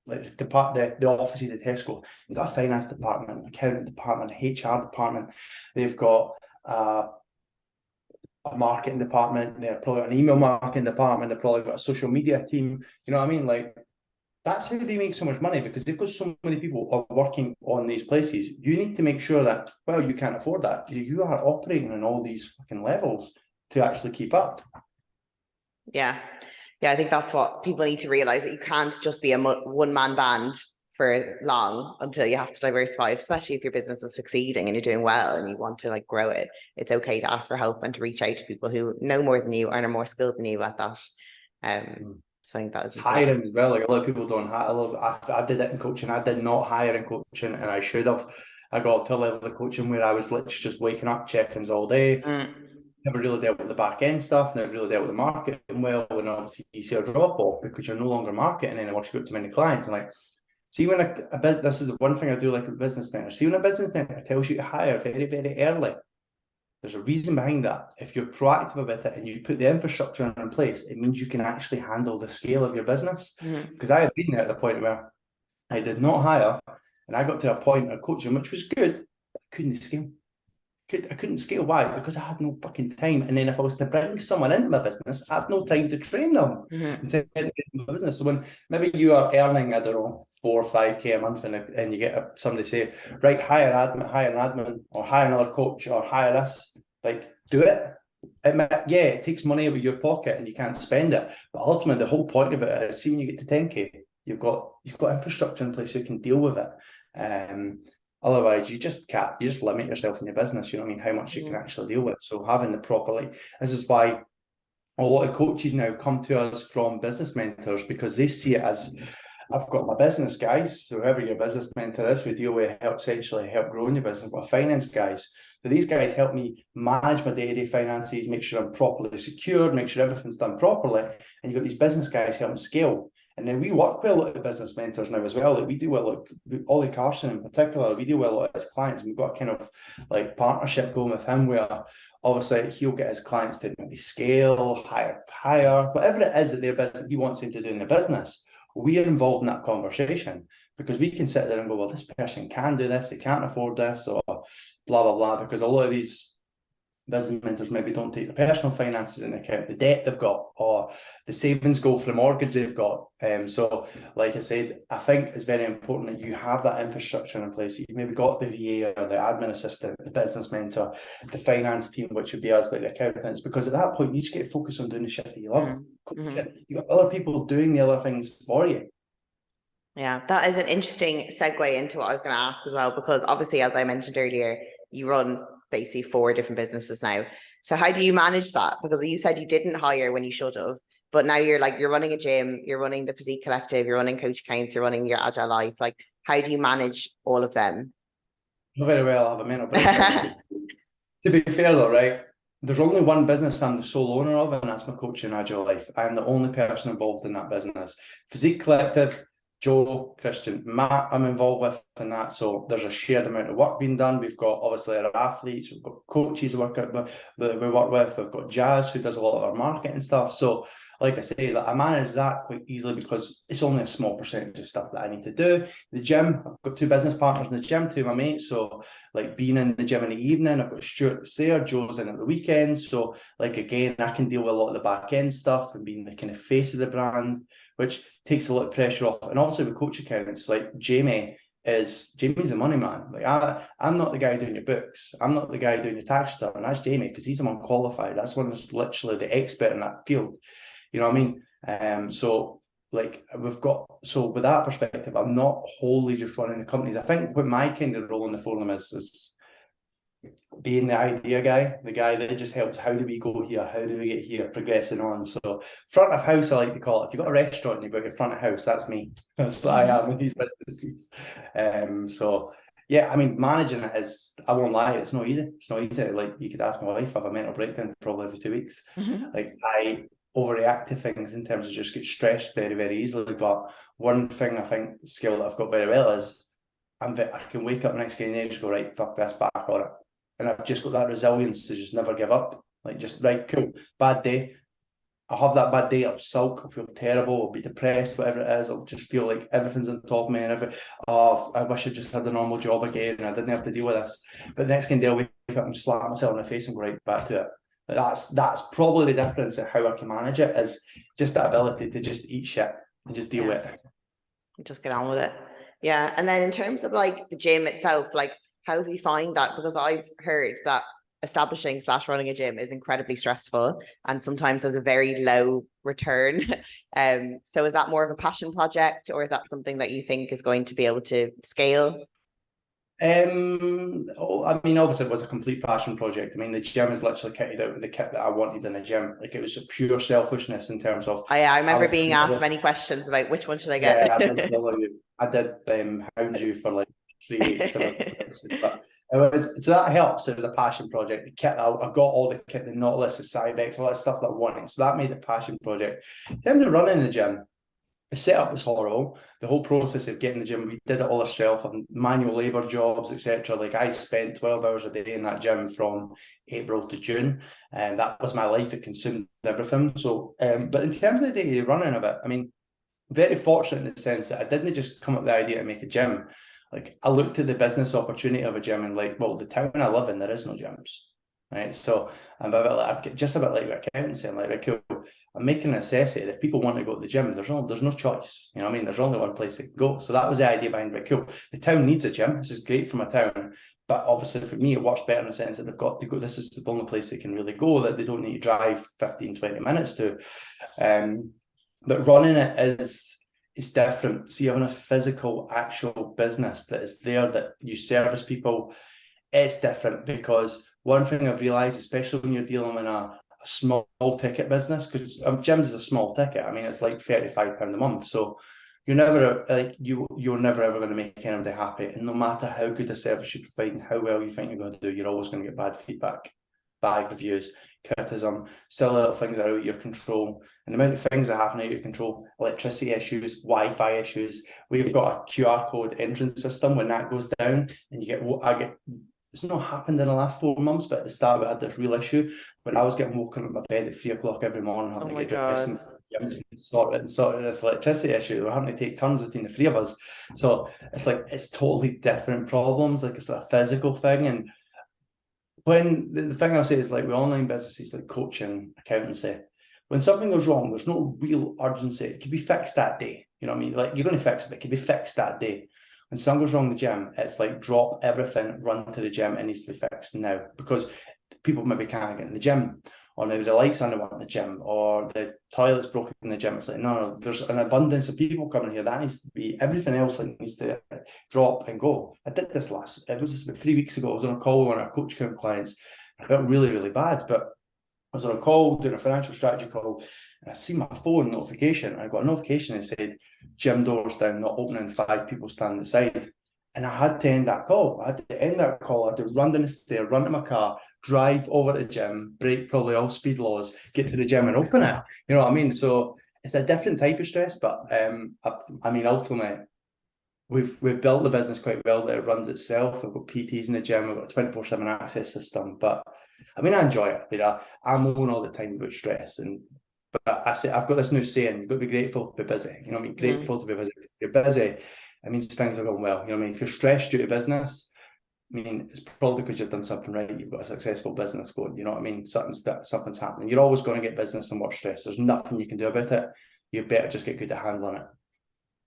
like the offices of Tesco, you've got a finance department, an accounting department, an HR department, they've got a marketing department, they're probably got an email marketing department, they've probably got a social media team. You know what I mean? Like, that's how they make so much money, because they've got so many people are working on these places. You need to make sure that, well, you can't afford that. You are operating on all these fucking levels to actually keep up. Yeah. I think that's what people need to realize, that you can't just be a one-man band for long until you have to diversify, especially if your business is succeeding and you're doing well and you want to like grow it. It's okay to ask for help and to reach out to people who know more than you and are more skilled than you at that. So I think that is hiring as well. Like, a lot of people don't hire. I did it in coaching. I did not hire in coaching, and I should have. I got to a level of coaching where I was literally just waking up check-ins all day. Never really dealt with the back end stuff. Never really dealt with the marketing well. And obviously, you see a drop off because you're no longer marketing anymore. You've got too many clients. And like, see, when this is the one thing I do like with business mentor. See, when a business mentor tells you to hire very, very early, there's a reason behind that. If you're proactive about it and you put the infrastructure in place, it means you can actually handle the scale of your business. Because I had been there at the point where I did not hire, and I got to a point of coaching, which was good, but I couldn't scale. I couldn't scale. Why? Because I had no fucking time. And then if I was to bring someone into my business, I had no time to train them into my business. So when maybe you are earning, I don't know, 4 or 5K a month, and you get somebody say, right, hire an admin, or hire another coach, or hire this, like, do it. It takes money out of your pocket and you can't spend it. But ultimately, the whole point of it is, see, when you get to 10K, you've got infrastructure in place so you can deal with it. Otherwise, you just limit yourself in your business, you know what I mean, how much you can actually deal with. So having the proper, like, this is why a lot of coaches now come to us from business mentors because they see it as, I've got my business guys, so whoever your business mentor is, who deal with essentially help growing your business, my finance guys. So these guys help me manage my day-to-day finances, make sure I'm properly secured, make sure everything's done properly. And you've got these business guys helping scale. And then we work with a lot of business mentors now as well. Like we do well, like Ollie Carson in particular, we do well with his clients. And we've got a kind of like partnership going with him where obviously he'll get his clients to maybe scale, hire, whatever it is that their business he wants them to do in the business. We are involved in that conversation because we can sit there and go, well, this person can do this, they can't afford this, or blah, blah, blah, because a lot of these business mentors maybe don't take the personal finances into account, the debt they've got, or the savings goal for the mortgage they've got. So, like I said, I think it's very important that you have that infrastructure in place. You've maybe got the VA or the admin assistant, the business mentor, the finance team, which would be us, like the accountants, because at that point, you just get focused on doing the shit that you love. You've got other people doing the other things for you. Yeah, that is an interesting segue into what I was going to ask as well, because obviously, as I mentioned earlier, you run basically 4 different businesses now. So how do you manage that? Because you said you didn't hire when you should have, but now you're running a gym, you're running the Physique Collective, you're running Coach Accounts, you're running your Agile Life. Like, how do you manage all of them? Not very well. I have a mental breakdown. To be fair though, right? There's only one business I'm the sole owner of, and that's my Coaching Agile Life. I'm the only person involved in that business. Physique Collective, Joe, Christian, Matt, I'm involved with in that. So there's a shared amount of work being done. We've got obviously our athletes, we've got coaches that we work with, we've got Jazz who does a lot of our marketing stuff. So like I say, that I manage that quite easily because it's only a small percentage of stuff that I need to do. The gym, I've got 2 business partners in the gym, 2 of my mates. So like being in the gym in the evening, I've got Stuart that's there, Joe's in at the weekend. So like again, I can deal with a lot of the back end stuff and being the kind of face of the brand, which takes a lot of pressure off. And obviously with Coach Accounts, like Jamie's the money man. Like I'm not the guy doing your books. I'm not the guy doing your tax return. That's Jamie because he's the one qualified. That's one that's literally the expert in that field. You know what I mean? So like with that perspective, I'm not wholly just running the companies. I think what my kind of role in the forum is being the idea guy, the guy that just helps. How do we go here? How do we get here? Progressing on. So front of house, I like to call it. If you've got a restaurant and you've got your front of house, that's me. That's what I am in these businesses. So yeah, I mean, managing it is, I won't lie, it's not easy. It's not easy. Like you could ask my wife, I have a mental breakdown probably every 2 weeks. Like I overreact to things in terms of just get stressed very, very easily. But one thing I think skill that I've got very well is I can wake up next day and just go, right, fuck this, back on it. And I've just got that resilience to just never give up. Like just, right, cool, bad day. I'll have that bad day, I'll sulk, I'll feel terrible, I'll be depressed, whatever it is. I'll just feel like everything's on top of me and I wish I just had a normal job again and I didn't have to deal with this. But the next day I'll wake up and slap myself in the face and go right back to it. That's probably the difference of how I can manage it, is just that ability to just eat shit and just deal with it. Just get on with it. Yeah. And then in terms of like the gym itself, like how do you find that? Because I've heard that establishing / running a gym is incredibly stressful and sometimes there's a very low return. So is that more of a passion project or is that something that you think is going to be able to scale? I mean, obviously it was a complete passion project. I mean, the gym is literally kitted out with the kit that I wanted in a gym. Like it was a pure selfishness in terms of. Oh, yeah, I remember being asked many questions about which one should I get. Yeah, I did hound you for like 3 weeks. But so that helps. It was a passion project. The kit, I got all the kit, the Nautilus, the Cybex, all that stuff that I wanted. So that made a passion project. In terms of running the gym, the setup was horrible. The whole process of getting the gym, we did it all ourselves, manual labour jobs, etc. Like I spent 12 hours a day in that gym from April to June, and that was my life. It consumed everything. So, but in terms of the day running of it, I mean, very fortunate in the sense that I didn't just come up with the idea to make a gym. Like I looked at the business opportunity of a gym and like, well, the town I live in, there is no gyms. Right. So I'm just a bit like accountancy. I'm like, right, cool. I'm making a necessity. If people want to go to the gym, there's no choice. You know what I mean? There's only one place they can go. So that was the idea behind it. Cool. The town needs a gym. This is great for my town. But obviously for me, it works better in the sense that they've got to go. This is the only place they can really go, that they don't need to drive 15, 20 minutes to. But running it is different. See, having a physical, actual business that is there, that you service people, it's different because one thing I've realised, especially when you're dealing with a small ticket business, because gyms is a small ticket. I mean, it's like £35 a month. So you're never like you're never ever going to make anybody happy. And no matter how good a service you provide and how well you think you're going to do, you're always going to get bad feedback, bad reviews, criticism, silly little things that are out of your control. And the amount of things that happen out of your control, electricity issues, Wi-Fi issues. We've got a QR code entrance system. When that goes down, and it's not happened in the last 4 months, but at the start we had this real issue when I was getting woken up in my bed at 3 o'clock every morning, having to get dressed and sort this electricity issue. We're having to take turns between the three of us. So it's like, it's totally different problems. Like, it's a physical thing. And when the thing I'll say is, like, with online businesses like coaching, accountancy, when something goes wrong, there's no real urgency. It can be fixed that day. You know what I mean? Like, you're going to fix it, but it can be fixed that day. When something goes wrong in the gym, it's like, drop everything, run to the gym. It needs to be fixed now, because people maybe can't get in the gym, or maybe the lights aren't on in the gym, or the toilet's broken in the gym. It's like, no, there's an abundance of people coming here. That needs to be, everything else like needs to drop and go. I did this it was just about 3 weeks ago. I was on a call with one of our coach account clients. I felt really, really bad, but I was on a call doing a financial strategy call, and I see my phone notification. I got a notification that said, gym doors down, not opening, 5 people standing outside. And I had to end that call. I had to run down the stair, run to my car, drive over to the gym, break probably all speed laws, get to the gym and open it. You know what I mean? So it's a different type of stress, but I mean, ultimately, we've built the business quite well that it runs itself. We've got PTs in the gym, we've got a 24/7 access system. But I mean, I enjoy it. I mean, I'm moaning all the time about stress, but I say, I've got this new saying: you've got to be grateful to be busy. You know what I mean? Grateful to be busy. If you're busy, it means things are going well. You know what I mean? If you're stressed due to business, I mean, it's probably because you've done something right. You've got a successful business going. You know what I mean? Something's happening. You're always going to get business and work stress. There's nothing you can do about it. You better just get good at handling it.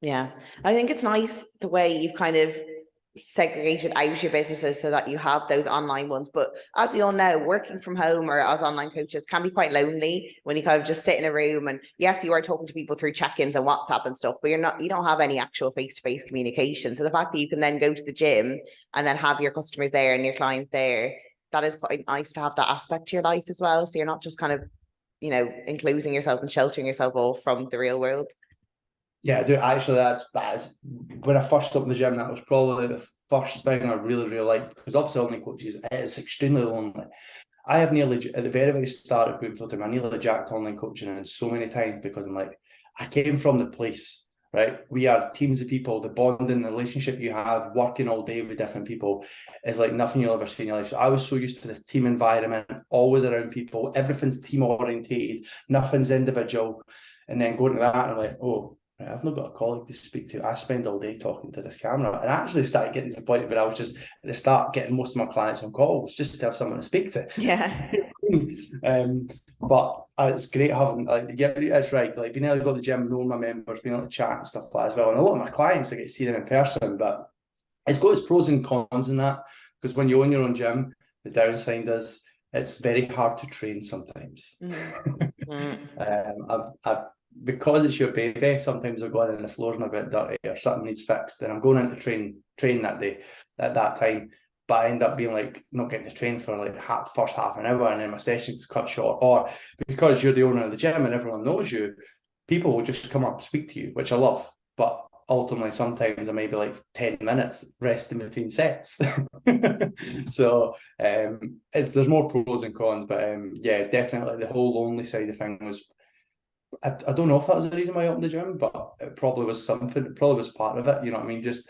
Yeah, I think it's nice the way you've kind of segregated out your businesses so that you have those online ones. But as we all know, working from home or as online coaches can be quite lonely when you kind of just sit in a room, and yes, you are talking to people through check-ins and WhatsApp and stuff, but you don't have any actual face-to-face communication. So the fact that you can then go to the gym and then have your customers there and your clients there, that is quite nice to have that aspect to your life as well. So you're not just kind of, enclosing yourself and sheltering yourself off from the real world. Yeah, dude, actually, that's when I first opened the gym, that was probably the first thing I really, really liked, because obviously online coaches, it's extremely lonely. I have nearly, at the very, very start of going full time, I nearly jacked online coaching in so many times, because I'm like, I came from the police, right? We are teams of people. The bonding, the relationship you have, working all day with different people is like nothing you'll ever see in your life. So I was so used to this team environment, always around people, everything's team orientated, nothing's individual. And then going to that, and I'm like, oh, I've not got a colleague to speak to. I spend all day talking to this camera. And I actually started getting to the point where I was just at the start getting most of my clients on calls just to have someone to speak to. Yeah. But it's great having, like, yeah, it's right. Like, being able to go to the gym, knowing my members, being able to chat and stuff like that as well. And a lot of my clients, I get to see them in person, but it's got its pros and cons in that, because when you own your own gym, the downside is it's very hard to train sometimes. I've because it's your baby, sometimes I'm going in the floor's a bit dirty or something needs fixed, and I'm going in to train that day at that time, but I end up being like not getting to train for like first half an hour, and then my session's cut short. Or because you're the owner of the gym and everyone knows you, people will just come up and speak to you, which I love, but ultimately sometimes I may be like 10 minutes resting between sets. So there's more pros and cons, but yeah, definitely the whole lonely side of things was, I don't know if that was the reason why I opened the gym, but it probably was something. It probably was part of it. You know what I mean? Just,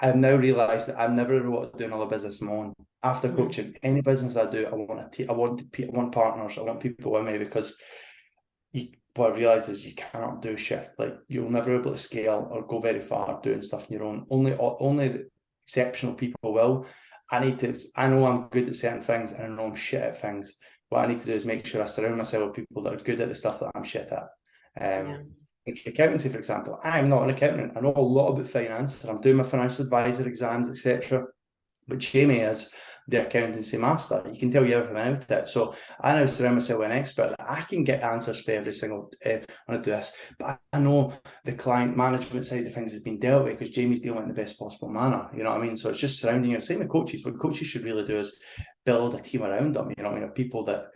I've now realised that I never really want to do another business of my own. After coaching, any business I do, I want partners. I want people with me, because what I realised is you cannot do shit. Like, you'll never be able to scale or go very far doing stuff on your own. Only the exceptional people will. I know I'm good at certain things, and I know I'm shit at things. What I need to do is make sure I surround myself with people that are good at the stuff that I'm shit at. Accountancy, for example, I'm not an accountant. I know a lot about finance, and I'm doing my financial advisor exams, etc. But Jamie is the accountancy master. He can tell you everything about it. So I now surround myself with an expert that I can get answers for every single when I do this. But I know the client management side of things has been dealt with, because Jamie's dealing in the best possible manner. You know what I mean? So it's just surrounding you. Same with coaches. What coaches should really do is build a team around them. You know what I mean? Of people that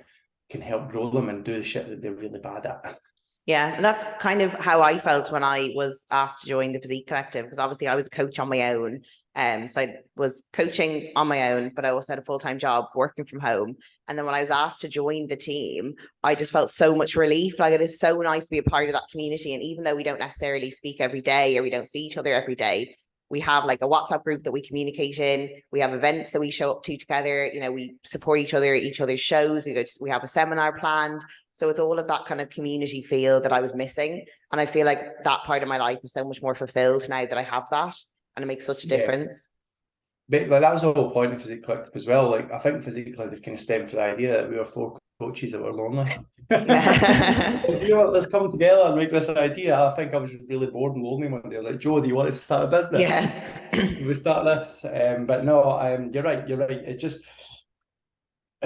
can help grow them and do the shit that they're really bad at. Yeah, and that's kind of how I felt when I was asked to join the Physique Collective, because obviously I was a coach on my own. So I was coaching on my own, but I also had a full-time job working from home. And then when I was asked to join the team, I just felt so much relief. Like, it is so nice to be a part of that community. And even though we don't necessarily speak every day, or we don't see each other every day, we have like a WhatsApp group that we communicate in. We have events that we show up to together. You know, we support each other's shows. We have a seminar planned. So it's all of that kind of community feel that I was missing. And I feel like that part of my life is so much more fulfilled now that I have that. And it makes such a difference. But like, that was the whole point of Physique Collective as well. Like, I think Physique Collective kind of stemmed from the idea that we were 4 coaches that were lonely. You know, let's come together and make this idea. I think I was just really bored and lonely one day. I was like, Joe, do you want to start a business? Yeah. We start this. But no, you're right.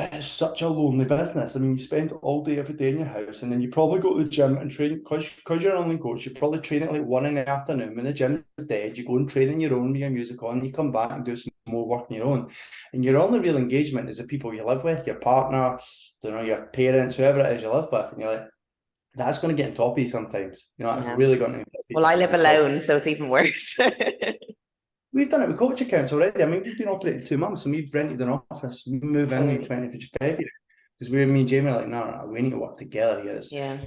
It's such a lonely business. I mean, you spend all day, every day in your house, and then you probably go to the gym and train, because you're an online coach, you probably train at like 1 in the afternoon when the gym is dead. You go and train on your own with your music on, you come back and do some more work on your own. And your only real engagement is the people you live with, your partner, you know, your parents, whoever it is you live with. And you're like, that's going to get on top of you sometimes. You know, it's really going to get on top of you. Well, I live alone, so it's even worse. We've done it with coach accounts already. I mean, we've been operating 2 months and we've rented an office. We move in the 20th of February. Because me and Jamie are like, no, we need to work together here.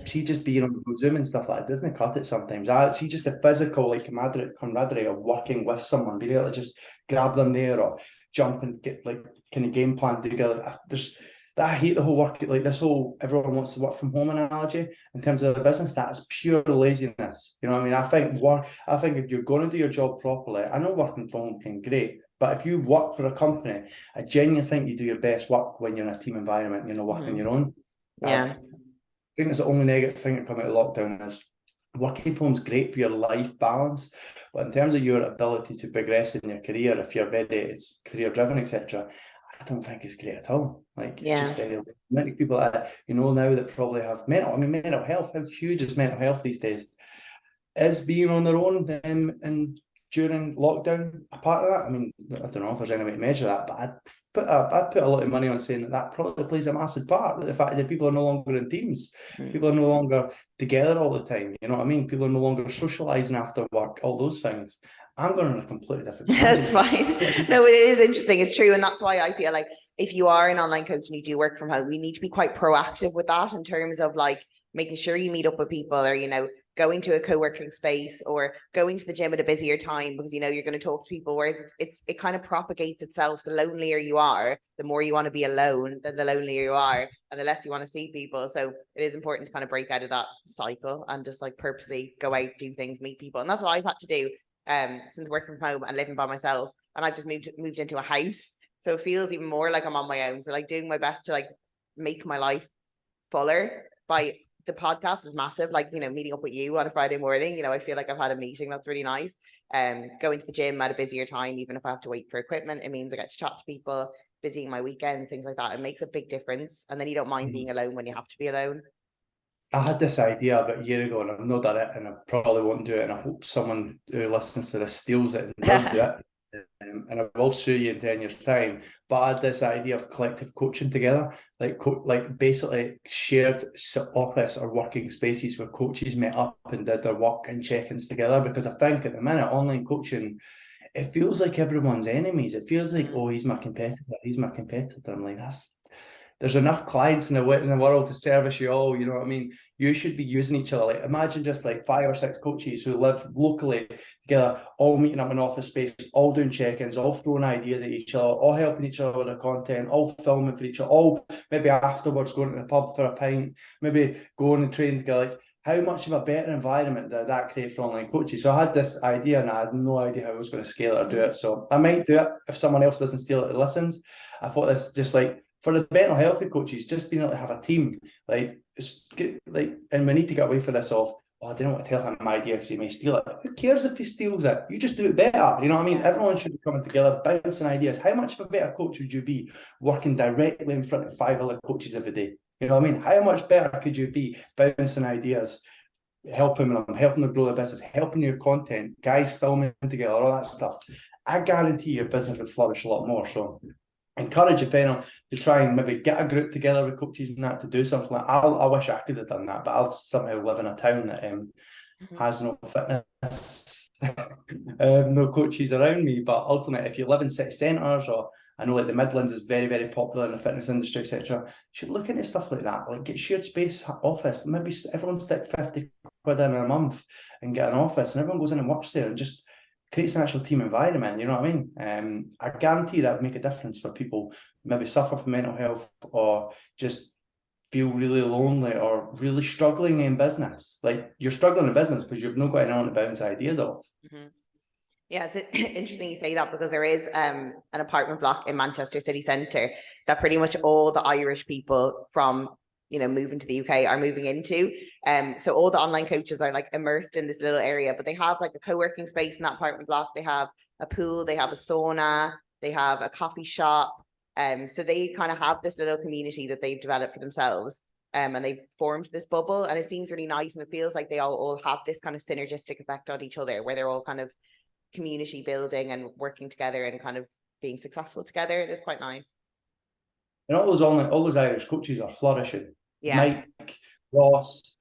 See, just being on Zoom and stuff like that doesn't cut it sometimes. I see just the physical, like, camaraderie of working with someone, being able to just grab them there or jump and get, like, kind of game plan together. I hate the whole work, like this whole everyone wants to work from home analogy in terms of the business. That is pure laziness. You know what I mean? I think if you're going to do your job properly, I know working from home can be great, but if you work for a company, I genuinely think you do your best work when you're in a team environment, you know, working your own. Yeah. I think that's the only negative thing that come out of lockdown is working from home is great for your life balance, but in terms of your ability to progress in your career, if you're it's career driven, etc., I don't think it's great at all. Like, it's just very many people that you know now that probably have mental health. How huge is mental health these days? Is being on their own and during lockdown a part of that? I mean, I don't know if there's any way to measure that, but I'd put a lot of money on saying that probably plays a massive part. The fact that people are no longer in teams, people are no longer together all the time. You know what I mean? People are no longer socialising after work, all those things. I'm going on a completely different tangent. That's fine. No, it is interesting. It's true. And that's why I feel like if you are an online coach and you do work from home, you need to be quite proactive with that in terms of like making sure you meet up with people, or, you know, going to a co-working space or going to the gym at a busier time, because, you know, you're going to talk to people. Whereas it kind of propagates itself. The lonelier you are, the more you want to be alone, then the lonelier you are, and the less you want to see people. So it is important to kind of break out of that cycle and just like purposely go out, do things, meet people. And that's what I've had to do since working from home and living by myself. And I've just moved into a house, so it feels even more like I'm on my own. So like doing my best to like make my life fuller by the podcast is massive. Like, you know, meeting up with you on a Friday morning, you know, I feel like I've had a meeting that's really nice. Going to the gym at a busier time, even if I have to wait for equipment, it means I get to chat to people, busying my weekends, things like that. It makes a big difference. And then you don't mind being alone when you have to be alone. I had this idea about a year ago and I've not done it, and I probably won't do it, and I hope someone who listens to this steals it and does do it. And I will sue you in 10 years' time. But I had this idea of collective coaching together, like basically shared office or working spaces where coaches met up and did their work and check-ins together. Because I think at the minute, online coaching, it feels like everyone's enemies. It feels like, oh, he's my competitor, he's my competitor. I'm like, there's enough clients in the world to service you all. You know what I mean? You should be using each other. Like, imagine just like 5 or 6 coaches who live locally together, all meeting up in office space, all doing check-ins, all throwing ideas at each other, all helping each other with their content, all filming for each other, all maybe afterwards going to the pub for a pint, maybe going and training together. Like, how much of a better environment did that create for online coaches? So I had this idea and I had no idea how I was going to scale it or do it. So I might do it if someone else doesn't steal it or listens. I thought this just like, for the mental health coaches, just being able to have a team, and we need to get away from this of, I don't want to tell him my idea because he may steal it. Who cares if he steals it? You just do it better. You know what I mean? Everyone should be coming together, bouncing ideas. How much of a better coach would you be working directly in front of 5 other coaches every day? You know what I mean? How much better could you be bouncing ideas, helping them grow their business, helping your content, guys filming together, all that stuff? I guarantee your business would flourish a lot more. So encourage if anyone to try and maybe get a group together with coaches and that to do something like I wish I could have done that, but I'll somehow live in a town that has no fitness, no coaches around me. But ultimately, if you live in city centres, or I know like the Midlands is very, very popular in the fitness industry, etc., you should look into stuff like that. Like get shared space office. Maybe everyone stick 50 quid in a month and get an office, and everyone goes in and works there and just creates an actual team environment. You know what I mean? I guarantee that would make a difference for people who maybe suffer from mental health or just feel really lonely or really struggling in business. Like you're struggling in business because you've not got anyone to bounce ideas off. Yeah, it's interesting you say that, because there is an apartment block in Manchester city centre that pretty much all the Irish people from, you know, moving to the UK are moving into. So all the online coaches are like immersed in this little area, but they have like a co-working space in that apartment block. They have a pool, they have a sauna, they have a coffee shop. So they kind of have this little community that they've developed for themselves. And they've formed this bubble, and it seems really nice, and it feels like they all have this kind of synergistic effect on each other, where they're all kind of community building and working together and kind of being successful together. It is quite nice. And all those Irish coaches are flourishing. Yeah. Mike, Ross,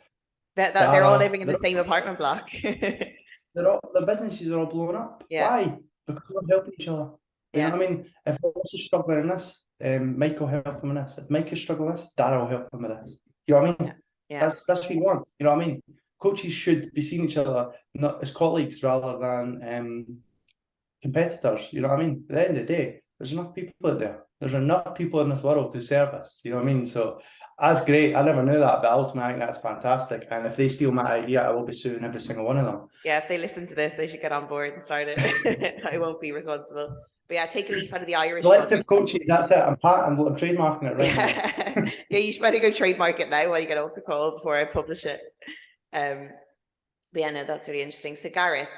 they're all living in the same apartment block. The businesses are all blowing up. Yeah. Why? Because they're helping each other. You know what I mean? If Ross is struggling in this, Mike will help him in this. If Mike is struggling in this, Dara will help him with this. You know what I mean? Yeah. That's what you want. You know what I mean? Coaches should be seeing each other not as colleagues rather than competitors. You know what I mean? At the end of the day, there's enough people out there. There's enough people in this world to serve us. You know what I mean? So that's great. I never knew that, but ultimately I think that's fantastic. And if they steal my idea, I will be suing every single one of them. Yeah, if they listen to this, they should get on board and start it. I won't be responsible. But yeah, take a leaf out of the Irish collective coaches. That's it. I'm trademarking it right now. Yeah, you should better go trademark it now while you get off the call before I publish it. But yeah, no, that's really interesting. So Gareth,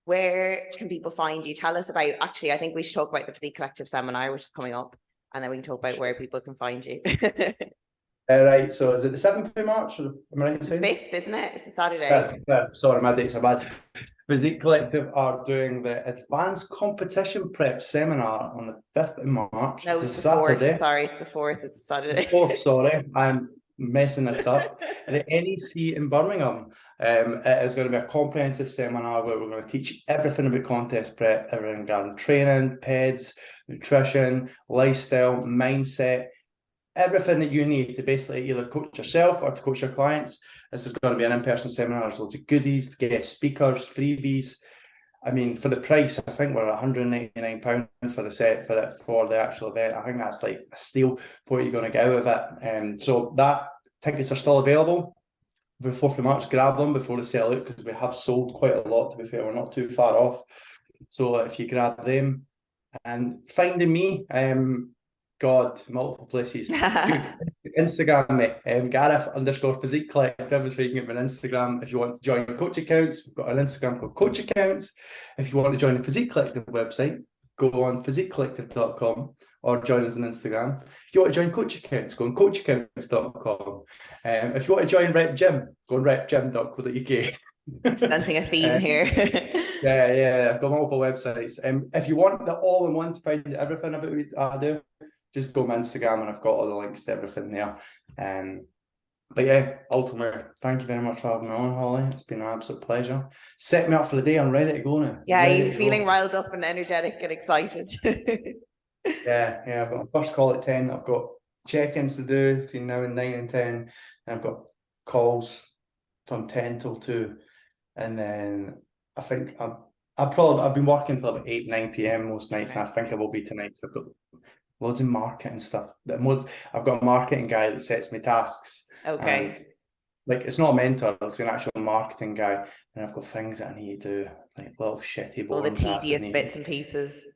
where can people find you? Tell us about, actually, I think we should talk about the Physique Collective seminar, which is coming up, and then we can talk about where people can find you. Right, so is it the 7th of March? Or am I right in saying? 5th, isn't it? It's a Saturday. Sorry, my dates are bad. Physique Collective are doing the Advanced Competition Prep Seminar on the 5th of March. No, it's the Saturday. 4th. Sorry, it's the 4th. It's a Saturday. 4th, sorry. I'm messing this up. At the NEC in Birmingham. It is going to be a comprehensive seminar where we're going to teach everything about contest prep, everything regarding training, PEDs, nutrition, lifestyle, mindset, everything that you need to basically either coach yourself or to coach your clients. This is going to be an in-person seminar. There's loads of goodies, guest speakers, freebies. I mean, for the price, I think we're £199 for the set for the actual event. I think that's like a steal for what you're going to get out of it. So that tickets are still available. The 4th of March, grab them before they sell out, because we have sold quite a lot, to be fair. We're not too far off. So if you grab them, and finding me, multiple places. Instagram me, Gareth_Physique Collective is where you can get my Instagram. If you want to join coach accounts, we've got an Instagram called Coach Accounts. If you want to join the Physique Collective website, go on physiquecollective.com or join us on Instagram. If you want to join coach accounts, go on coachaccounts.com. If you want to join Rep Gym, go on repgym.co.uk. Sensing a theme here. Yeah, I've got multiple websites. If you want the all-in-one to find everything about what I do, just go on my Instagram and I've got all the links to everything there. But yeah, ultimately, thank you very much for having me on, Holly. It's been an absolute pleasure. Set me up for the day. I'm ready to go now. Yeah, you're feeling riled up and energetic and excited. Yeah, I've got my first call at 10. I've got check-ins to do between now and 9 and 10. And I've got calls from 10 till 2. And then I think I've been working till about 8, 9 p.m. most nights, and I think I will be tonight. So I've got loads of marketing stuff. I've got a marketing guy that sets me tasks. Okay. And, like, it's not a mentor, it's an actual marketing guy. And I've got things that I need to do, like little shitty all the tedious bits and pieces.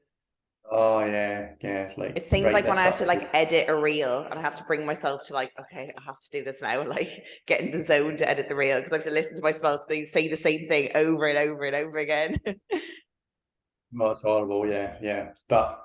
Oh yeah. Like it's things like when I have to like edit a reel and I have to bring myself to like, okay, I have to do this now, like get in the zone to edit the reel, because I have to listen to myself say the same thing over and over and over again. No, it's horrible, yeah. But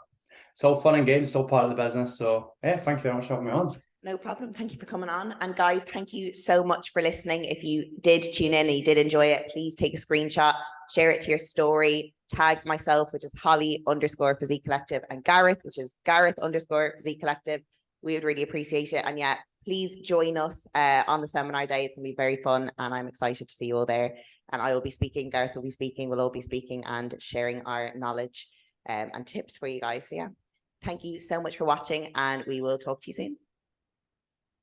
it's all fun and games, it's all part of the business. So yeah, thank you very much for having me on. No problem. Thank you for coming on. And guys, thank you so much for listening. If you did tune in and you did enjoy it, please take a screenshot, share it to your story, tag myself, which is Holly_Physique Collective, and Gareth, which is Gareth_Physique Collective. We would really appreciate it. And yeah, please join us on the seminar day. It's going to be very fun, and I'm excited to see you all there. And I will be speaking, Gareth will be speaking, we'll all be speaking and sharing our knowledge and tips for you guys. So yeah, thank you so much for watching, and we will talk to you soon.